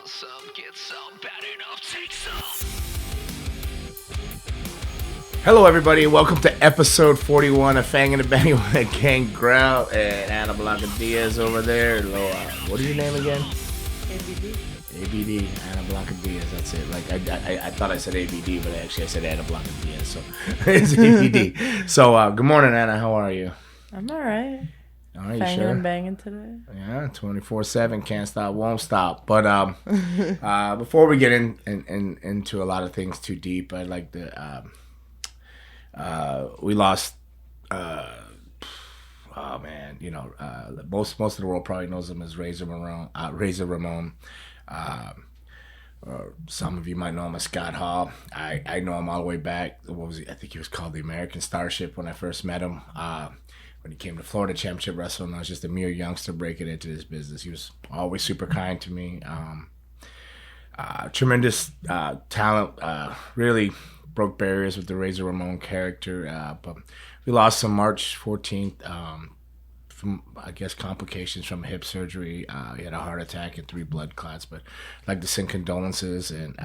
some, get some, bad enough, take some. Hello, everybody. Welcome to episode 41 of FANGIN and BANGIN with Gangrel and Ana Blanca Diaz over there. What is your name again? ABD, Ana Blanca Diaz. That's it. Like I thought I said ABD, but actually I said Ana Blanca Diaz. So it's ABD. So good morning, Ana. How are you? I'm all right. All right, Fangin' sure? and banging today. Yeah, 24/7, can't stop, won't stop. But before we get into a lot of things too deep, I'd like to. We lost. Oh man, most of the world probably knows him as Razor Ramon. Some of you might know him as Scott Hall. I know him all the way back. What was he? I think he was called the American Starship when I first met him. When he came to Florida Championship Wrestling, I was just a mere youngster breaking into this business. He was always super kind to me. Tremendous talent. Really broke barriers with the Razor Ramon character. But we lost him March 14th from, I guess, complications from hip surgery. He had a heart attack and 3 blood clots. But I'd like to send condolences and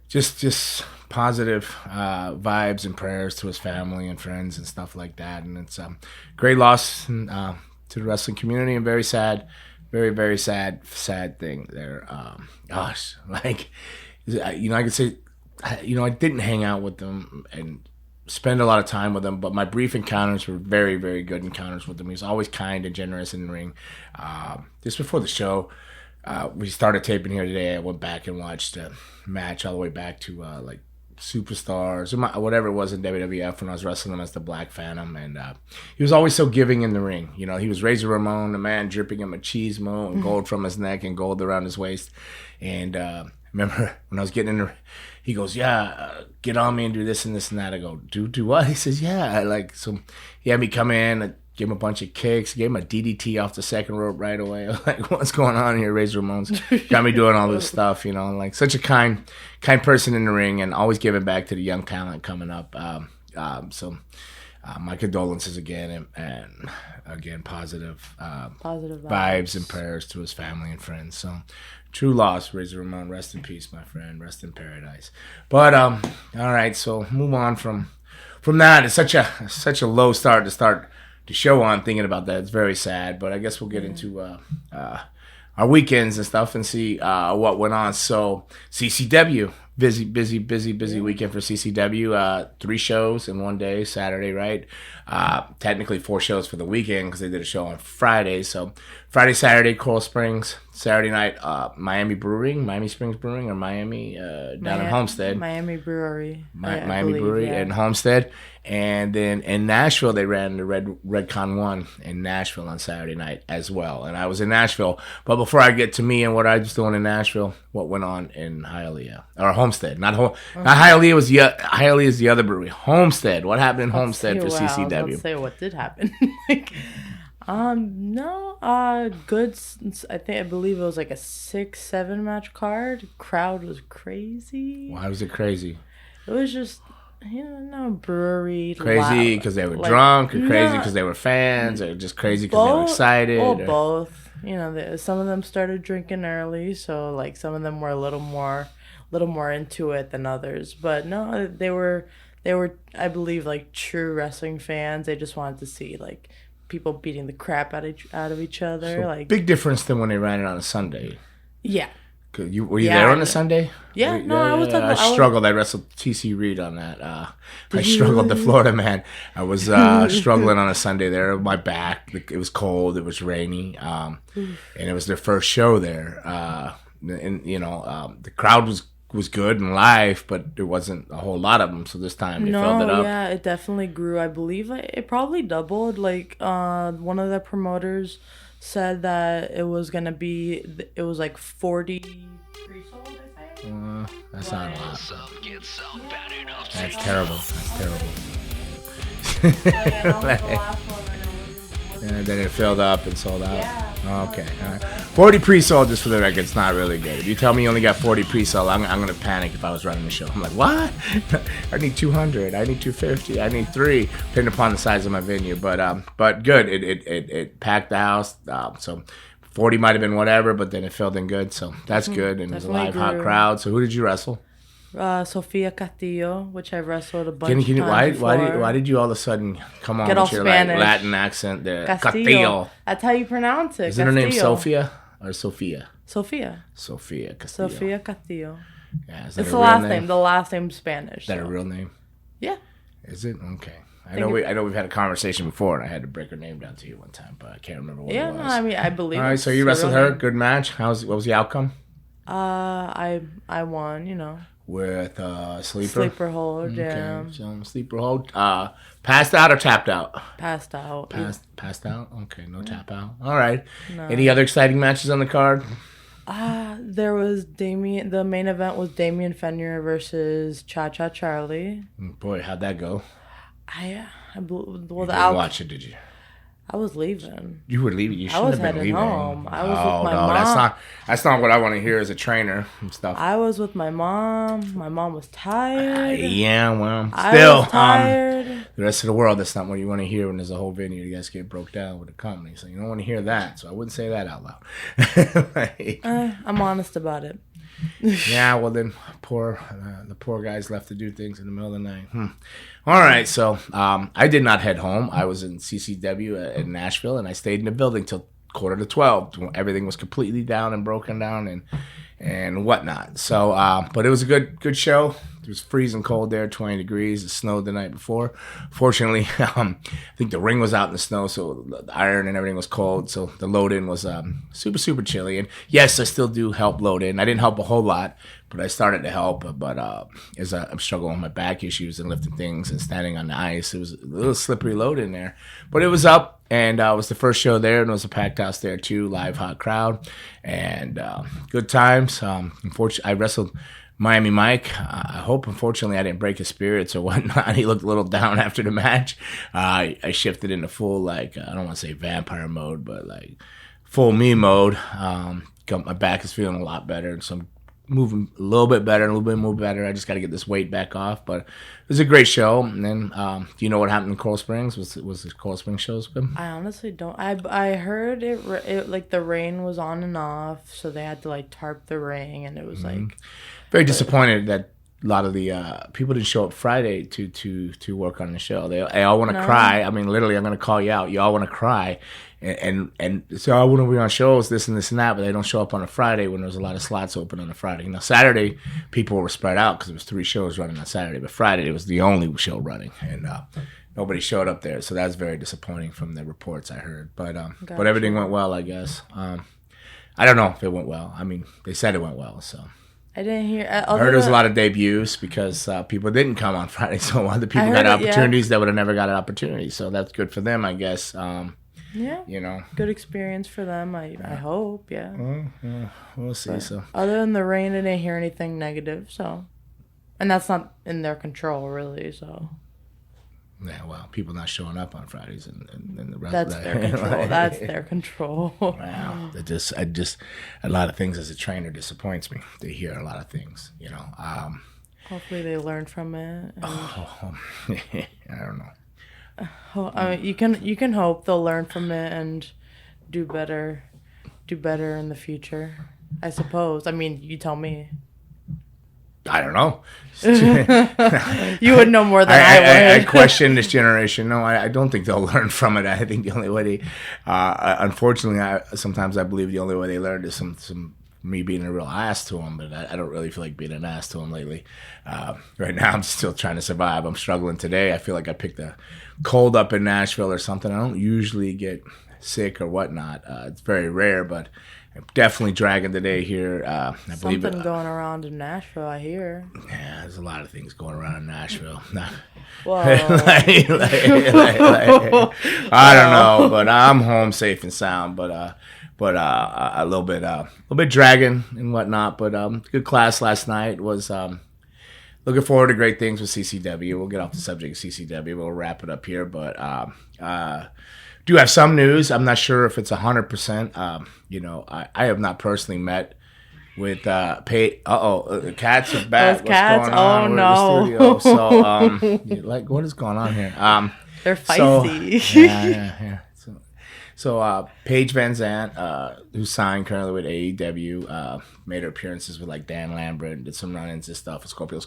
just positive vibes and prayers to his family and friends and stuff like that. And it's a great loss to the wrestling community and very sad, very, very sad thing there. Gosh, like, I could say, I didn't hang out with them and spend a lot of time with him, but my brief encounters were very, very good encounters with him. He was always kind and generous in the ring. Just before the show, we started taping here today. I went back and watched a match all the way back to like Superstars or whatever it was in WWF when I was wrestling him as the Black Phantom, and he was always so giving in the ring. He was Razor Ramon, the man dripping him machismo and gold from his neck and gold around his waist. And remember when I was getting in there, he goes, get on me and do this and this and that. I go, do what? He says, so he had me come in, I gave him a bunch of kicks, gave him a DDT off the second rope right away. I was like, what's going on here? Razor Ramon's got me doing all this stuff, like such a kind person in the ring and always giving back to the young talent coming up. So my condolences again, and again, positive vibes and prayers to his family and friends. So true loss, Razor Ramon. Rest in peace, my friend. Rest in paradise. But all right, so move on from that. It's such a low start to start the show on thinking about that. It's very sad, but I guess we'll get into our weekends and stuff and see what went on. So CCW, busy weekend for CCW. 3 shows in one day, Saturday, right? Technically 4 shows for the weekend because they did a show on Friday. So Friday, Saturday, Coral Springs. Saturday night, Miami Springs Brewing, or Miami down in Homestead. Miami Brewery. Miami Brewery in Homestead. And then in Nashville, they ran the Redcon 1 in Nashville on Saturday night as well. And I was in Nashville. But before I get to me and what I was doing in Nashville, what went on in Hialeah, or Homestead. Not Hialeah. Hialeah is the other brewery. Homestead. What happened in Homestead for CCW? Let's say what did happen. Good. I believe it was like a 6-7 match card. Crowd was crazy. Why was it crazy? It was just, brewery. Crazy because they were drunk, or crazy because they were fans, or just crazy because they were excited? Well, both. Some of them started drinking early, so like some of them were a little more into it than others. But no, they were, I believe, like true wrestling fans. They just wanted to see like people beating the crap out of each other. So like big difference than when they ran it on a Sunday. Yeah. Were you there on a Sunday? Yeah, I was. I struggled. I wrestled TC Reed on that. I struggled, the Florida man. I was struggling on a Sunday there. My back. It was cold. It was rainy. And it was their first show there. And the crowd was good and live, but there wasn't a whole lot of them. So this time they filled it up. Yeah, it definitely grew. I believe it probably doubled. Like one of the promoters said that it was like 40 pre-sold, I think. That's not a lot. That's terrible. And then it filled up and sold out. Yeah. Okay. All right. 40 pre-sold, just for the record, it's not really good. If you tell me you only got 40 pre-sold, I'm going to panic if I was running the show. I'm like, what? I need 200. I need 250. I need 3, depending upon the size of my venue. But good. It packed the house. So 40 might have been whatever, but then it filled in good. So that's good. And it was a live, hot crowd. So who did you wrestle? Sofia Castillo, which I've wrestled a bunch of times why did you all of a sudden come on with your like, Latin accent there? Castillo. That's how you pronounce it. Isn't her name Sophia or Sophia? Sophia Castillo. Sophia Castillo. Yeah, it's the last name. The last name's Spanish. Is that a real name? Yeah. Is it? Okay. I know we've had a conversation before, and I had to break her name down to you one time, but I can't remember what it was. Yeah, no, I mean, I believe. All right, so you wrestled her. Good match. What was the outcome? I won. With sleeper. Sleeper hold. Yeah. Okay, so sleeper hold. Passed out or tapped out? Passed out. Passed out. Okay, no tap out. All right. No. Any other exciting matches on the card? There was Damien. The main event was Damien Fenner versus Cha Cha Charlie. Boy, how'd that go? You didn't watch it, did you? I was leaving. You were leaving. You shouldn't have been leaving. Home. I was with my mom. That's not what I want to hear as a trainer and stuff. I was with my mom. My mom was tired. Yeah, well, still, I was tired. The rest of the world, that's not what you want to hear when there's a whole venue. You guys get broke down with a company, so you don't want to hear that. So I wouldn't say that out loud. I'm honest about it. Yeah, well then, the poor guys left to do things in the middle of the night. All right, so I did not head home. I was in CCW in Nashville, and I stayed in the building till 11:45. Everything was completely down and broken down and whatnot. So, but it was a good show. It was freezing cold there, 20 degrees. It snowed the night before. Fortunately, I think the ring was out in the snow, so the iron and everything was cold. So the load-in was super, super chilly. And yes, I still do help load in. I didn't help a whole lot, but I started to help. But as I'm struggling with my back issues and lifting things and standing on the ice, it was a little slippery load in there. But it was up, and it was the first show there, and it was a packed house there too, live, hot crowd, and good times. Unfortunately, I wrestled Miami Mike. I hope, unfortunately, I didn't break his spirits or whatnot. He looked a little down after the match. I shifted into full, like, I don't want to say vampire mode, but like full me mode. My back is feeling a lot better, so I'm moving a little bit better, a little bit more better. I just got to get this weight back off, but it was a great show. And then, do you know what happened in Coral Springs? Was the Coral Springs shows good? I honestly don't. I heard it like the rain was on and off, so they had to like tarp the ring, and it was like very disappointed that a lot of the people didn't show up Friday to work on the show. They all want to cry. I mean, literally, I'm going to call you out. You all want to cry. And so I want to be on shows, this and that, but they don't show up on a Friday when there's a lot of slots open on a Friday. Saturday, people were spread out because there was 3 shows running on Saturday, but Friday, it was the only show running, and nobody showed up there. So that was very disappointing from the reports I heard. But but everything went well, I guess. I don't know if it went well. I mean, they said it went well, so. I didn't hear. I heard there was a lot of debuts because people didn't come on Friday, so other people got opportunities that would have never got an opportunity. So that's good for them, I guess. Yeah, good experience for them. I hope. Yeah. We'll see. But so other than the rain, I didn't hear anything negative. So, and that's not in their control, really. So. Yeah, well, people not showing up on Fridays and the rest that's of that. Their control. That's their control. Wow, I just a lot of things as a trainer disappoints me. To hear a lot of things, Hopefully, they learn from it. I don't know. I mean, you can hope they'll learn from it and do better in the future. I suppose. I mean, you tell me. I don't know. You would know more than I would. I question this generation. No, I don't think they'll learn from it. I think the only way unfortunately, sometimes I believe the only way they learned is some me being a real ass to them, but I don't really feel like being an ass to them lately. Right now, I'm still trying to survive. I'm struggling today. I feel like I picked a cold up in Nashville or something. I don't usually get sick or whatnot. It's very rare, but I'm definitely dragging today here. I believe something going around in Nashville, I hear. Yeah, there's a lot of things going around in Nashville. Whoa. I don't know, but I'm home safe and sound. But a little bit dragging and whatnot. But good class last night. Was looking forward to great things with CCW. We'll get off the subject of CCW. We'll wrap it up here, but do have some news. I'm not sure if it's 100%. I have not personally met with Paige. The cats are back. Those cats? What's going on? Oh, no. So, what is going on here? They're feisty. So, yeah. So Paige VanZant, who's signed currently with AEW, made her appearances with like Dan Lambert, did some run-ins and stuff with Scorpio,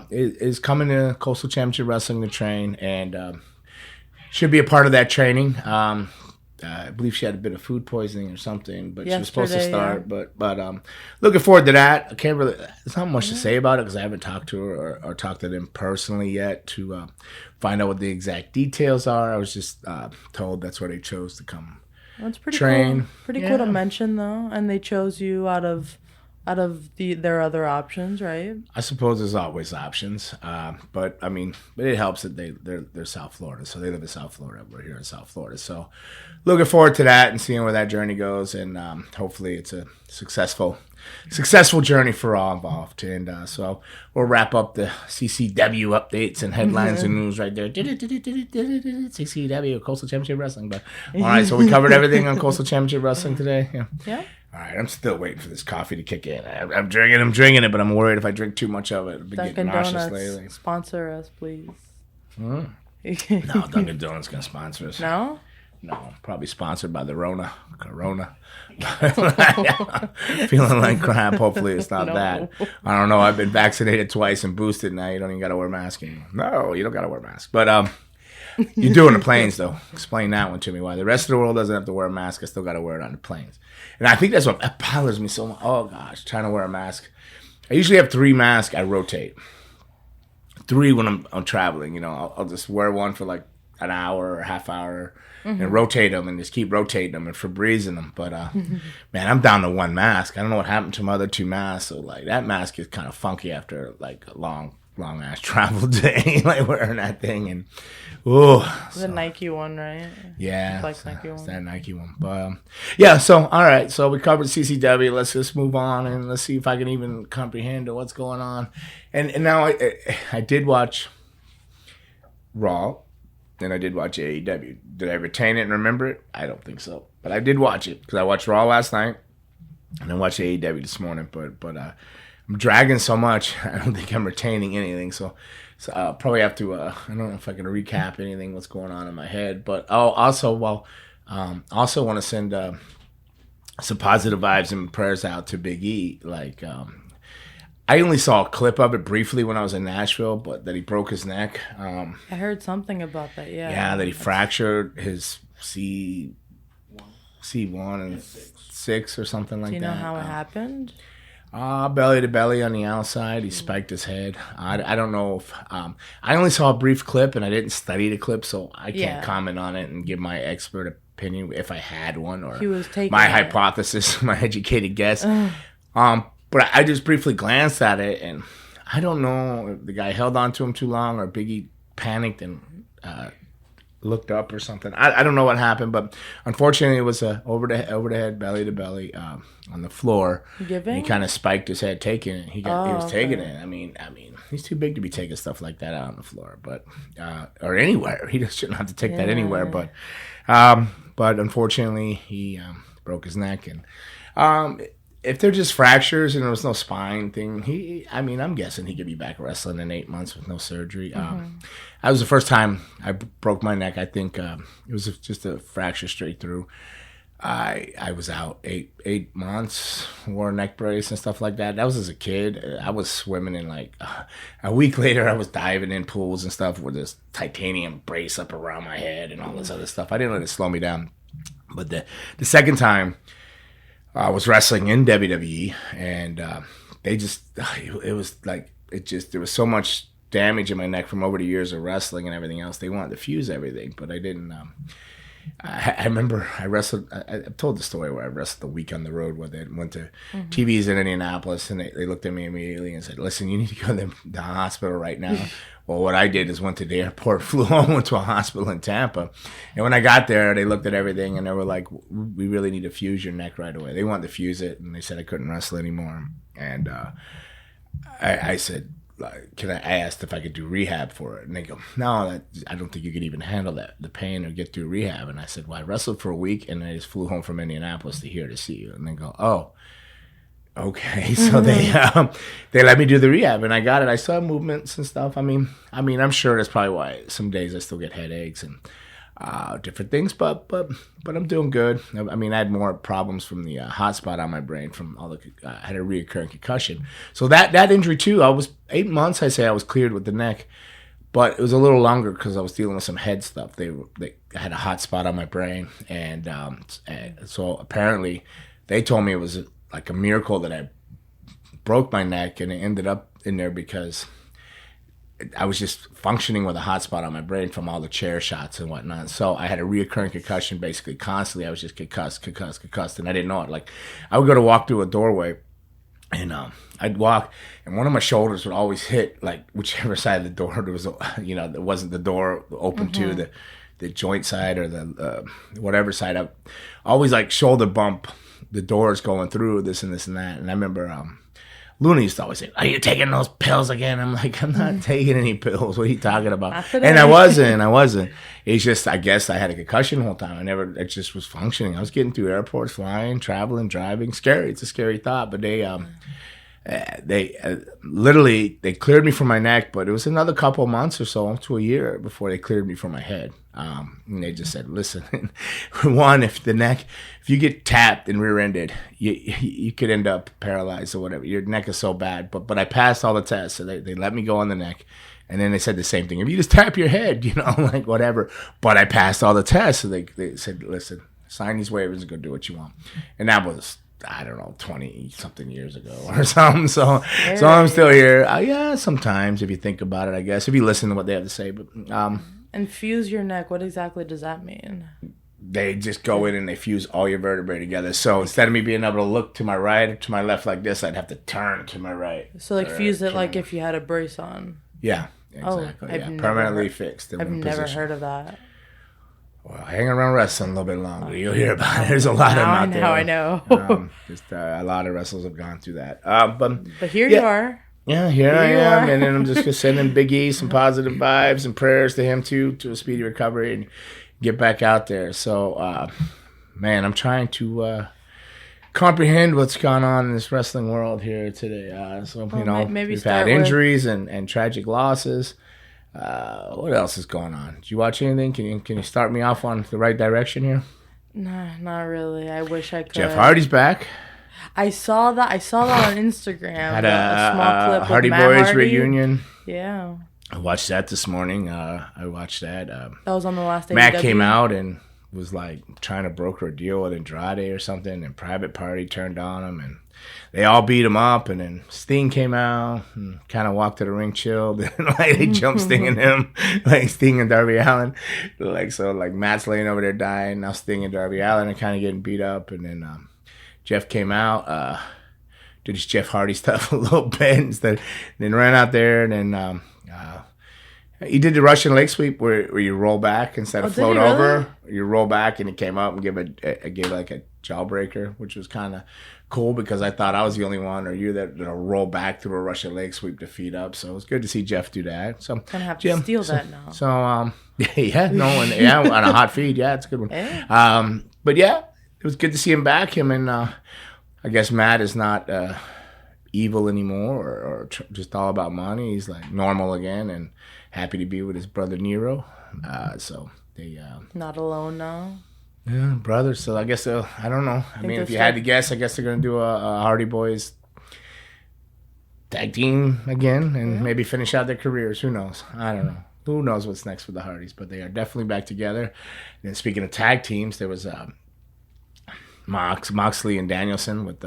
is coming to Coastal Championship Wrestling to train, and should be a part of that training. I believe she had a bit of food poisoning or something, but she was supposed to start. Yeah. But looking forward to that. I can't really. There's not much to say about it because I haven't talked to her or talked to them personally yet to find out what the exact details are. I was just told that's where they chose to come. That's pretty train. Cool. Pretty cool to mention though, and they chose you out of their other options, right? I suppose there's always options, but I mean, it helps that they're South Florida, so they live in South Florida. We're here in South Florida, so looking forward to that and seeing where that journey goes, and hopefully it's a successful journey for all involved. And so we'll wrap up the CCW updates and headlines and news right there. CCW Coastal Championship Wrestling. But all right, so we covered everything on Coastal Championship Wrestling today. Yeah. All right, I'm still waiting for this coffee to kick in. I'm drinking it, but I'm worried if I drink too much of it, I'll be getting nauseous lately. Sponsor us, please. No, Dunkin' Donuts gonna sponsor us. No, probably sponsored by the Corona. Feeling like crap. Hopefully it's not that. I don't know. I've been vaccinated twice and boosted. Now you don't even got to wear a mask anymore. No, you don't got to wear a mask. But you do on the planes, though. Explain that one to me. Why the rest of the world doesn't have to wear a mask, I still got to wear it on the planes. And I think that's what bothers me so much. Oh, gosh, trying to wear a mask. I usually have 3 masks. I rotate. 3 when I'm traveling. You know, I'll just wear one for like an hour or a half hour and rotate them and just keep rotating them and Febrezing them. But, man, I'm down to 1 mask. I don't know what happened to my other 2 masks. So, like, that mask is kind of funky after, like, a long ass travel day, like wearing that thing. And the Nike one, right? Yeah, like Nike one. It's that Nike one. But yeah, so all right, so we covered CCW. Let's just move on and let's see if I can even comprehend what's going on. And now I did watch Raw and I did watch AEW. Did I retain it and remember it? I don't think so, but I did watch it because I watched Raw last night and I watched AEW this morning. But I'm dragging so much, I don't think I'm retaining anything. So I'll probably have to, I don't know if I can recap anything, what's going on in my head. But also want to send some positive vibes and prayers out to Big E. Like, I only saw a clip of it briefly when I was in Nashville, but that he broke his neck. I heard something about that, yeah. Yeah, that he fractured his C1 and 6 or something like that. Do you know how it happened? Belly to belly on the outside. He spiked his head. I don't know if I only saw a brief clip and I didn't study the clip, so I can't comment on it and give my expert opinion if I had one or my hypothesis, my educated guess. But I just briefly glanced at it and I don't know if the guy held on to him too long or Biggie panicked and looked up or something. I don't know what happened, but unfortunately it was over the head, belly to belly on the floor. He kind of spiked his head taking it. He was taking it. I mean, he's too big to be taking stuff like that out on the floor, but or anywhere. He just shouldn't have to take that anywhere. But unfortunately he broke his neck. And if they're just fractures and there was no spine thing, I'm guessing he could be back wrestling in 8 months with no surgery. That was the first time I broke my neck. I think it was just a fracture straight through. I was out 8 months, wore a neck brace and stuff like that. That was as a kid. I was swimming in like a week later. I was diving in pools and stuff with this titanium brace up around my head and all this other stuff. I didn't let it slow me down. But the second time, I was wrestling in WWE, and it was there was so much damage in my neck from over the years of wrestling and everything else. They wanted to fuse everything, but I didn't. I remember I wrestled. I've told the story where I wrestled the week on the road where they went to TVs in Indianapolis, and they looked at me immediately and said, "Listen, you need to go to the hospital right now." Well, what I did is went to the airport, flew home, went to a hospital in Tampa. And when I got there, they looked at everything, and they were like, we really need to fuse your neck right away. They wanted to fuse it, and they said I couldn't wrestle anymore. And I said, I asked if I could do rehab for it. And they go, no, I don't think you could even handle the pain or get through rehab. And I said, well, I wrestled for a week, and I just flew home from Indianapolis to see you. And they go, oh. Okay, so they let me do the rehab, and I got it. I still have movements and stuff. I mean, I'm sure that's probably why some days I still get headaches, and different things, but I'm doing good. I mean, I had more problems from the hot spot on my brain from all the I had a reoccurring concussion. So that injury too, I was 8 months. I say I was cleared with the neck, but it was a little longer because I was dealing with some head stuff. They had a hot spot on my brain, and so apparently they told me it was like a miracle that I broke my neck, and it ended up in there because I was just functioning with a hot spot on my brain from all the chair shots and whatnot. So I had a reoccurring concussion basically constantly. I was just concussed, and I didn't know it. Like, I would go to walk through a doorway, and I'd walk, and one of my shoulders would always hit, like, whichever side of the door there was, it wasn't the door open to the joint side or the whatever side. I always, like, shoulder bump the doors going through this and that. And I remember Luna used to always say, "Are you taking those pills again?" I'm like, "I'm not taking any pills. What are you talking about?" And I wasn't. It's just, I guess I had a concussion the whole time. I just was functioning. I was getting through airports, flying, traveling, driving. Scary. It's a scary thought. But they literally, they cleared me from my neck, but it was another couple of months or so to a year before they cleared me from my head. And they just said, "Listen, one, if you get tapped and rear-ended, you could end up paralyzed or whatever. Your neck is so bad." But I passed all the tests, so they let me go on the neck. And then they said the same thing. If you just tap your head, like whatever. But I passed all the tests, so they said, "Listen, sign these waivers and go do what you want." And that was, I don't know, 20-something years ago or something. So I'm still here. Yeah, sometimes if you think about it, I guess, if you listen to what they have to say. But and fuse your neck, what exactly does that mean? They just go in and they fuse all your vertebrae together. So instead of me being able to look to my right or to my left like this, I'd have to turn to my right. So like fuse it like if you had a brace on. Yeah, exactly. Permanently fixed. I've never heard of that. Well, hang around wrestling a little bit longer. You'll hear about it. There's a lot of them out there. I know. A lot of wrestlers have gone through that. But here you are. Yeah, here I am. And then I'm just sending Big E some positive vibes and prayers to him, too, to a speedy recovery and get back out there. So, man, I'm trying to comprehend what's gone on in this wrestling world here today. Maybe we've had injuries and tragic losses. What else is going on? Did you watch anything? Can you start me off on the right direction here? Nah, not really. I wish I could. Jeff Hardy's back. I saw that on Instagram. Had a small clip Hardy Boys reunion. Yeah. I watched that this morning. I watched that. That was on the last day. Matt came out and was like trying to broker a deal with Andrade or something, and Private Party turned on him, and they all beat him up. And then Sting came out and kind of walked to the ring, chilled, and like they jumped Sting and him, like Sting and Darby Allin, like Matt's laying over there dying. Now Sting and Darby Allin are kind of getting beat up, and then Jeff came out, did his Jeff Hardy stuff a little bit, instead, then ran out there, and then he did the Russian leg sweep where you roll back instead of float over. You roll back, and he came up and gave like a jawbreaker, which was kind of cool because I thought I was the only one or you that roll back through a Russian leg sweep to feet up. So it was good to see Jeff do that. So gonna have to steal that now. So on a hot feed, yeah, it's a good one. Yeah. But yeah, it was good to see him back. Him and I guess Matt is not evil anymore or just all about money. He's like normal again and happy to be with his brother Nero. So they not alone now. Yeah, brothers. So I guess I don't know. I mean, if you had to guess, I guess they're gonna do a Hardy Boys tag team again and maybe finish out their careers. Who knows? I don't know. Who knows what's next for the Hardys? But they are definitely back together. And speaking of tag teams, there was Moxley and Danielson with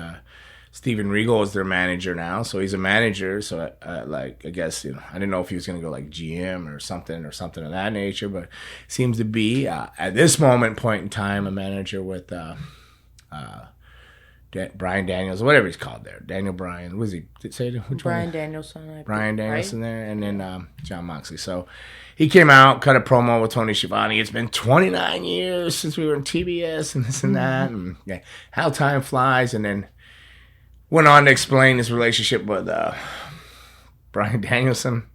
Steven Regal is their manager now, so he's a manager. So I guess I didn't know if he was gonna go like GM or something of that nature, but seems to be at this point in time a manager with Brian Daniels, whatever he's called there, Daniel Bryan. Was he? Did say which Brian one? Danielson. Brian Danielson, right? There, and then John Moxley. So he came out, cut a promo with Tony Schiavone. It's been 29 years since we were in TBS and this and that, and how time flies, and then went on to explain his relationship with Brian Danielson,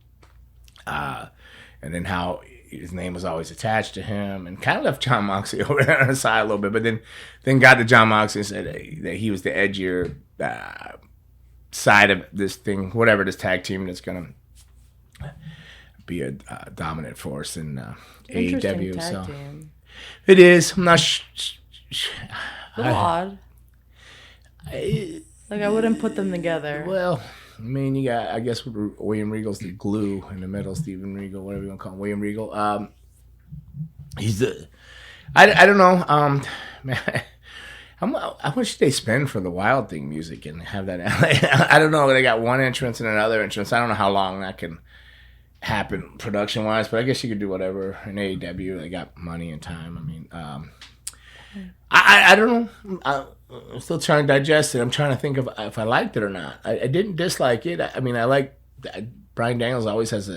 and then how his name was always attached to him, and kind of left John Moxley over there on the side a little bit, but then got to John Moxley and said that he was the edgier side of this thing, whatever this tag team that's going to be a dominant force in Interesting AEW. tag So team. it is. I'm not. A little odd. Like I wouldn't put them together. Well, I mean, you got, I guess William Regal's the glue in the middle. Steven Regal, whatever you want to call him, William Regal. He's the. I don't know. Man, how much they spend for the Wild Thing music and have that? I don't know. They got one entrance and another entrance. I don't know how long that can happen production wise, but I guess you could do whatever in AEW. They got money and time. I mean, I don't know. I'm still trying to digest it. I'm trying to think of if I liked it or not. I didn't dislike it. I mean, I like Bryan Daniels. Always has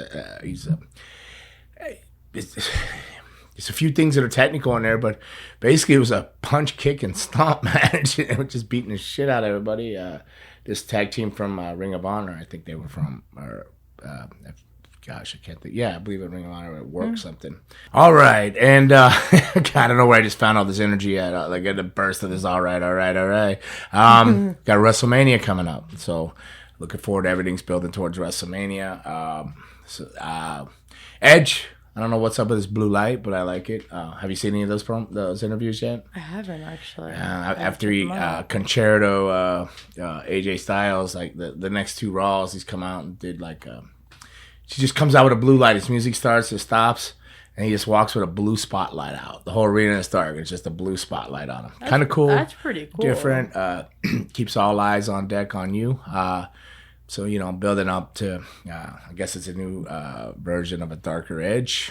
there's a few things that are technical in there, but basically it was a punch, kick, and stomp match. It was just beating the shit out of everybody. This tag team from Ring of Honor, I think they were from, gosh, I can't think. Yeah, I believe it Ring of Honor at work something. All right, and I don't know where I just found all this energy at. Like at the burst of this. All right. Got WrestleMania coming up, so looking forward to everything's building towards WrestleMania. Edge. I don't know what's up with this blue light, but I like it. Have you seen any of those interviews yet? I haven't actually. After he Concerto, AJ Styles, like the next two Raws, he's come out and did like she just comes out with a blue light. His music starts, it stops, and he just walks with a blue spotlight out. The whole arena is dark. It's just a blue spotlight on him. Kind of cool. That's pretty cool. Different. Keeps all eyes on deck on you. So, building up to, I guess it's a new version of a darker Edge,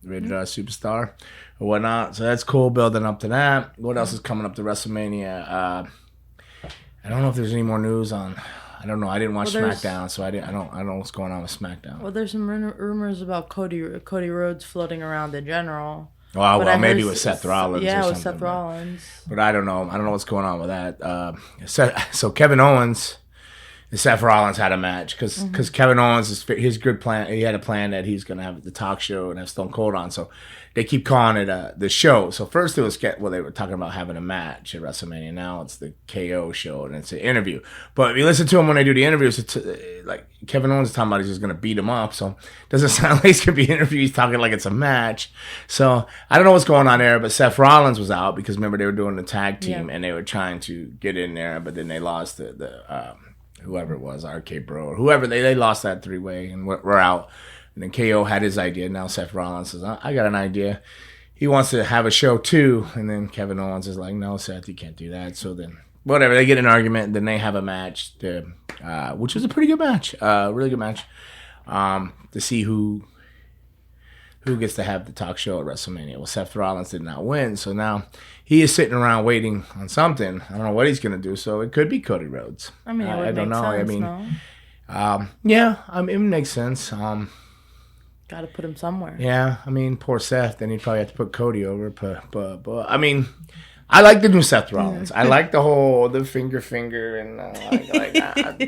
rated R superstar or whatnot. So that's cool, building up to that. What else is coming up to WrestleMania? I don't know if there's any more news on, I don't know. I didn't watch SmackDown, so I don't know what's going on with SmackDown. Well, there's some rumors about Cody Rhodes floating around in general. Well, maybe with Seth Rollins or something. Yeah, with Seth Rollins. But I don't know. I don't know what's going on with that. So Kevin Owens... Seth Rollins had a match because Kevin Owens, his good plan, he had a plan that he's going to have the talk show and have Stone Cold on. So they keep calling it the show. So first it was, they were talking about having a match at WrestleMania. Now it's the KO show and it's an interview. But if you listen to him when they do the interviews, it's like Kevin Owens is talking about he's just going to beat him up. So it doesn't sound like it's going to be an interview. He's talking like it's a match. So I don't know what's going on there. But Seth Rollins was out because remember they were doing the tag team and they were trying to get in there. But then they lost the whoever it was, RK Bro or whoever, they lost that three-way and we're out. And then KO had his idea. Now Seth Rollins says, I got an idea. He wants to have a show too. And then Kevin Owens is like, no, Seth, you can't do that. So then, whatever, they get an argument. And then they have a match, which was a pretty good match, really good match, to see who gets to have the talk show at WrestleMania. Well, Seth Rollins did not win. So now he is sitting around waiting on something. I don't know what he's going to do. So it could be Cody Rhodes. I mean, it would I don't know. sense, I mean, no? Yeah, it makes sense. Got to put him somewhere. Yeah, I mean, poor Seth. Then he'd probably have to put Cody over. But I mean, I like the new Seth Rollins. I like the finger and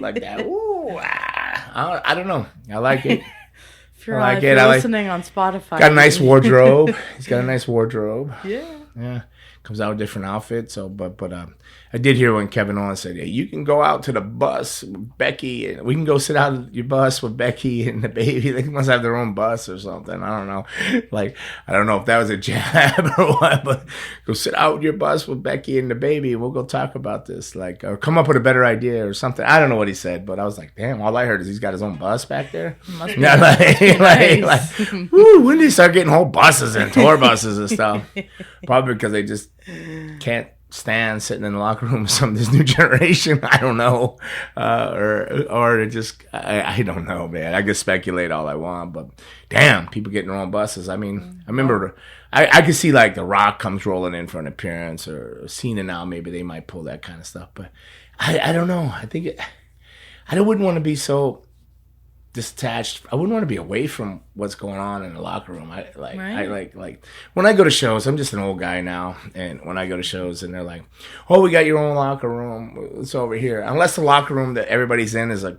like that. Ooh, I don't know. I like it. If you're listening on Spotify, got a nice wardrobe. He's got a nice wardrobe. Yeah. Comes out with different outfits. So, but I did hear when Kevin Owens said, "Hey, you can go out to the bus with Becky, and we can go sit out at your bus with Becky and the baby. They must have their own bus or something. I don't know. Like, I don't know if that was a jab or what, but go sit out with your bus with Becky and the baby, and we'll go talk about this. Like, or come up with a better idea or something. I don't know what he said, but I was like, damn. All I heard is he's got his own bus back there. Must be like, woo, when did he start getting whole buses and tour buses and stuff? Probably because they just can't stand sitting in the locker room with some of this new generation. I don't know, or just I don't know, man. I can speculate all I want, but damn, people getting their own buses. I mean, I remember I could see like The Rock comes rolling in for an appearance, or Cena now. Maybe they might pull that kind of stuff, but I don't know. I think I wouldn't want to be so detached. I wouldn't want to be away from what's going on in the locker room. I like when I go to shows, I'm just an old guy now, and when I go to shows and they're like, oh, we got your own locker room, it's over here, unless the locker room that everybody's in is a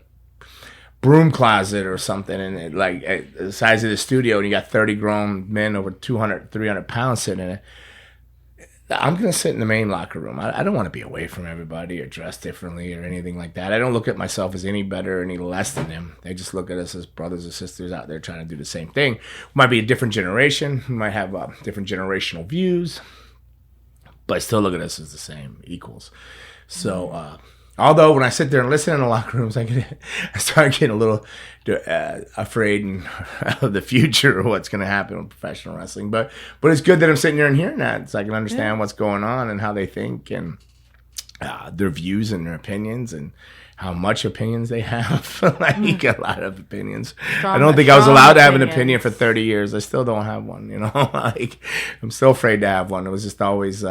broom closet or something, and it, like at the size of the studio, and you got 30 grown men over 200 300 pounds sitting in it. I'm going to sit in the main locker room. I don't want to be away from everybody or dress differently or anything like that. I don't look at myself as any better or any less than them. They just look at us as brothers or sisters out there trying to do the same thing. We might be a different generation. We might have different generational views, but I still look at us as the same, equals. So, although when I sit there and listen in the locker rooms, I start getting a little afraid of the future or what's going to happen with professional wrestling. But it's good that I'm sitting there and hearing that, so I can understand what's going on and how they think and their views and their opinions and how much opinions they have. Like a lot of opinions. I don't think I was allowed to have an opinion for 30 years. I still don't have one, you know. Like I'm still afraid to have one. It was just always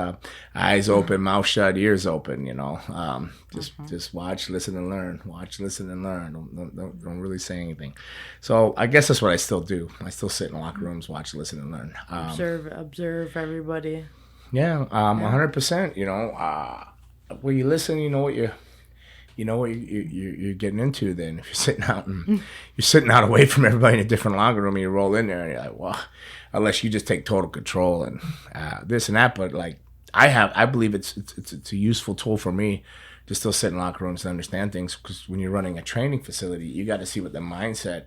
eyes open, mouth shut, ears open, you know. Just watch, listen, and learn. Watch, listen, and learn. Don't really say anything. So I guess that's what I still do. I still sit in locker rooms, watch, listen, and learn. Observe everybody. Yeah, 100%. You know, when you listen, you know what you're getting into. Then if you're sitting out away from everybody in a different locker room, and you roll in there and you're like, well, unless you just take total control and this and that. But like I believe it's a useful tool for me to still sit in locker rooms and understand things, because when you're running a training facility, you got to see what the mindset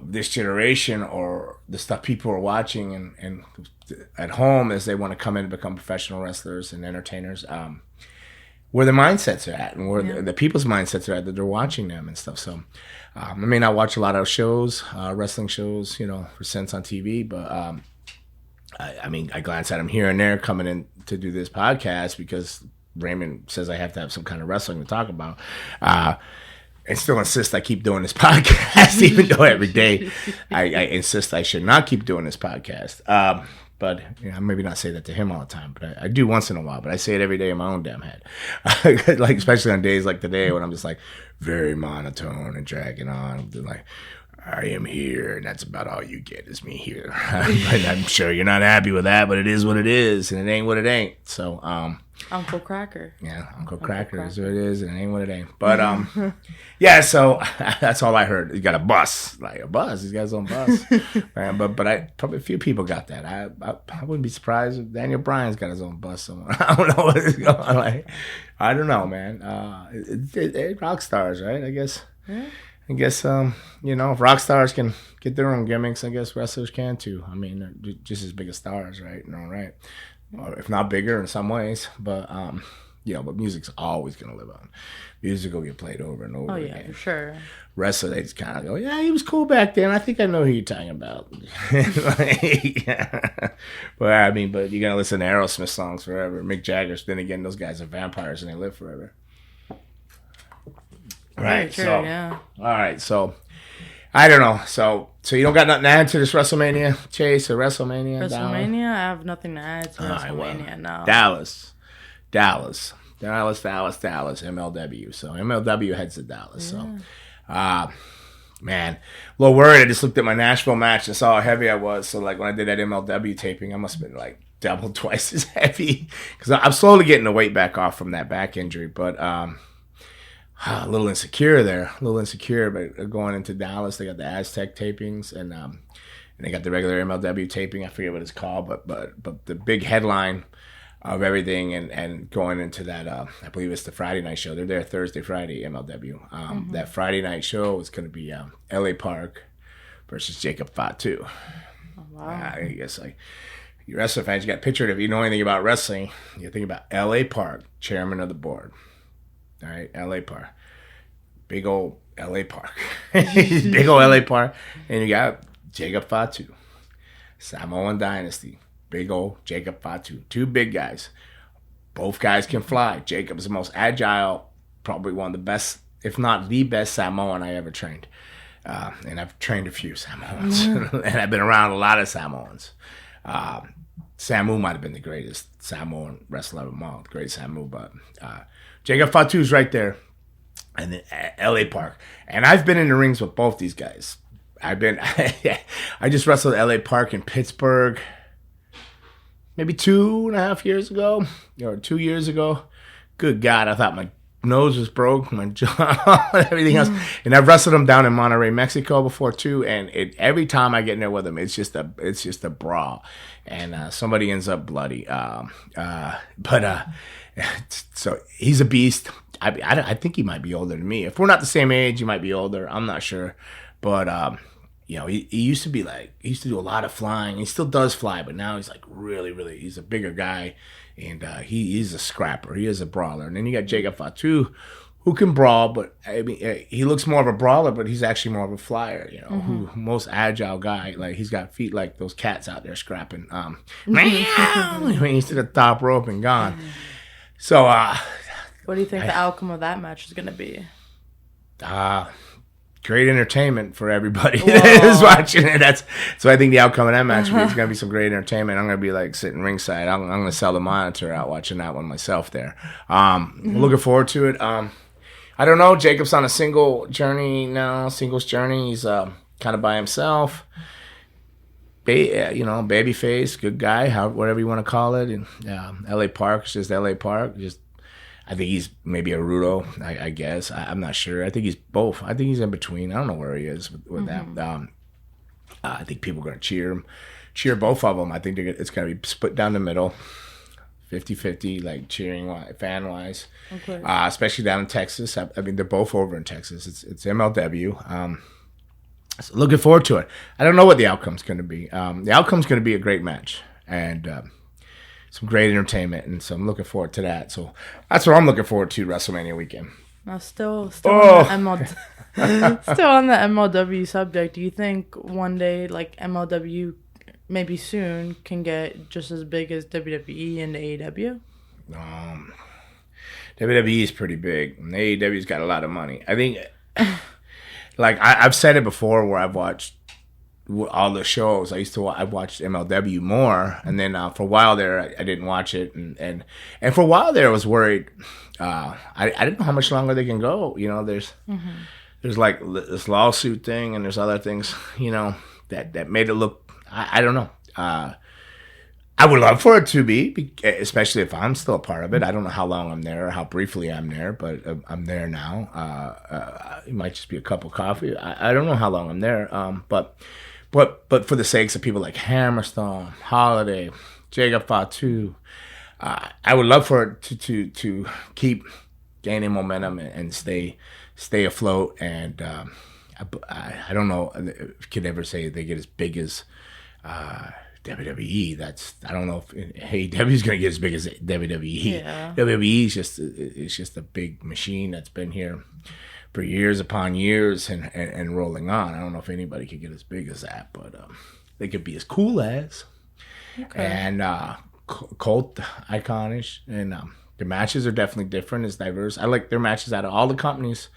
this generation or the stuff people are watching and at home as they want to come in and become professional wrestlers and entertainers, where the mindsets are at and where the people's mindsets are at that they're watching them and stuff. So I may not watch a lot of shows, wrestling shows, you know, for sense on TV, but I mean, I glance at them here and there coming in to do this podcast because Raymond says I have to have some kind of wrestling to talk about. And still insist I keep doing this podcast, even though every day I insist I should not keep doing this podcast. But you know, maybe not say that to him all the time, but I do once in a while. But I say it every day in my own damn head, like especially on days like today when I'm just like very monotone and dragging on. Like, I am here, and that's about all you get is me here. But I'm sure you're not happy with that, but it is what it is, and it ain't what it ain't. So, Uncle Cracker. Yeah, Uncle Cracker is what it is, and it ain't what it ain't. But yeah, so that's all I heard. He got a bus, like a bus. He's got his own bus. Man, but I probably a few people got that. I wouldn't be surprised if Daniel Bryan's got his own bus somewhere. I don't know what it's going on. Like, I don't know, man. It rock stars, right? I guess. Yeah. I guess, you know, if rock stars can get their own gimmicks, I guess wrestlers can too. I mean, they're just as big as stars, right? No, right? Or if not bigger in some ways. But, you know, but music's always going to live on. Music will get played over and over again. For sure. Wrestler, they just kind of go, yeah, he was cool back then. I think I know who you're talking about. Like, yeah. But, I mean, but you're going to listen to Aerosmith songs forever. Mick Jagger's, then again, those guys are vampires and they live forever. Right, true, so yeah. All right, so I don't know. So you don't got nothing to add to this WrestleMania chase or WrestleMania? WrestleMania, I have nothing to add to WrestleMania. No. Dallas, MLW. So MLW heads to Dallas. Yeah. So, man, a little worried. I just looked at my Nashville match and saw how heavy I was. So like when I did that MLW taping, I must have been like double, twice as heavy because I'm slowly getting the weight back off from that back injury, but. A little insecure there, but going into Dallas, they got the Aztec tapings and they got the regular MLW taping. I forget what it's called, but the big headline of everything and going into that, I believe it's the Friday night show. They're there Thursday, Friday, MLW. That Friday night show is going to be LA Park versus Jacob Fatu. Oh, wow. I guess like you wrestling fans, you got pictured. If you know anything about wrestling, you think about LA Park, chairman of the board. All right, LA Park. Big old LA Park. Big old LA Park. And you got Jacob Fatu. Samoan Dynasty. Big old Jacob Fatu. Two big guys. Both guys can fly. Jacob's the most agile, probably one of the best, if not the best Samoan I ever trained. And I've trained a few Samoans. And I've been around a lot of Samoans. Samu might have been the greatest Samoan wrestler of them all. The great Samu, but... Jacob Fatu's right there in the LA Park. And I've been in the rings with both these guys. I just wrestled LA Park in Pittsburgh maybe 2.5 years ago or 2 years ago. Good God, I thought my nose was broke, my jaw, everything else. And I've wrestled him down in Monterrey, Mexico before too. And every time I get in there with him, it's just a brawl, and somebody ends up bloody. So he's a beast. I think he might be older than me. If we're not the same age, he might be older. I'm not sure, but he used to be like, he used to do a lot of flying. He still does fly, but now he's like really, he's a bigger guy, and he's a scrapper. He is a brawler. And then you got Jacob Fatu, who can brawl, but I mean, he looks more of a brawler, but he's actually more of a flyer. Who most agile guy. Like he's got feet like those cats out there scrapping. When he's to the top rope and gone. So, what do you think the outcome of that match is going to be? Great entertainment for everybody that is watching it. So I think the outcome of that match is going to be some great entertainment. I'm going to be like sitting ringside. I'm going to sell the monitor out watching that one myself there. Looking forward to it. I don't know. Jacob's on a singles journey. He's kind of by himself. Babyface, good guy, whatever you want to call it. And L.A. Park is just L.A. Park. I think he's maybe a Rudo, I guess. I'm not sure. I think he's both. I think he's in between. I don't know where he is with that. I think people are going to cheer both of them. I think it's going to be split down the middle, 50-50, like cheering fan-wise, okay. Especially down in Texas. I mean, they're both over in Texas. It's MLW. So looking forward to it. I don't know what the outcome's going to be. The outcome's going to be a great match. And some great entertainment, and so I'm looking forward to that. So that's what I'm looking forward to, WrestleMania weekend. Now, still on the MLW subject, do you think one day, like MLW, maybe soon, can get just as big as WWE and AEW? WWE is pretty big, and AEW's got a lot of money. I think, like I've said it before, where I've watched all the shows. I watched MLW more, and then for a while there I didn't watch it, and for a while there I was worried. I didn't know how much longer they can go. There's like this lawsuit thing, and there's other things that made it look. I don't know. I would love for it to be, especially if I'm still a part of it. I don't know how long I'm there or how briefly I'm there, but I'm there now. It might just be a cup of coffee. I don't know how long I'm there, but for the sakes of people like Hammerstone, Holiday, Jacob Fatu, I would love for it to keep gaining momentum and stay afloat. And I don't know if you could ever say they get as big as WWE. I don't know if AEW is going to get as big as WWE. Yeah. WWE is just a big machine that's been here for years upon years and rolling on. I don't know if anybody could get as big as that, but they could be as cool as. Okay. And cult iconish, and the matches are definitely different. It's diverse. I like their matches out of all the companies,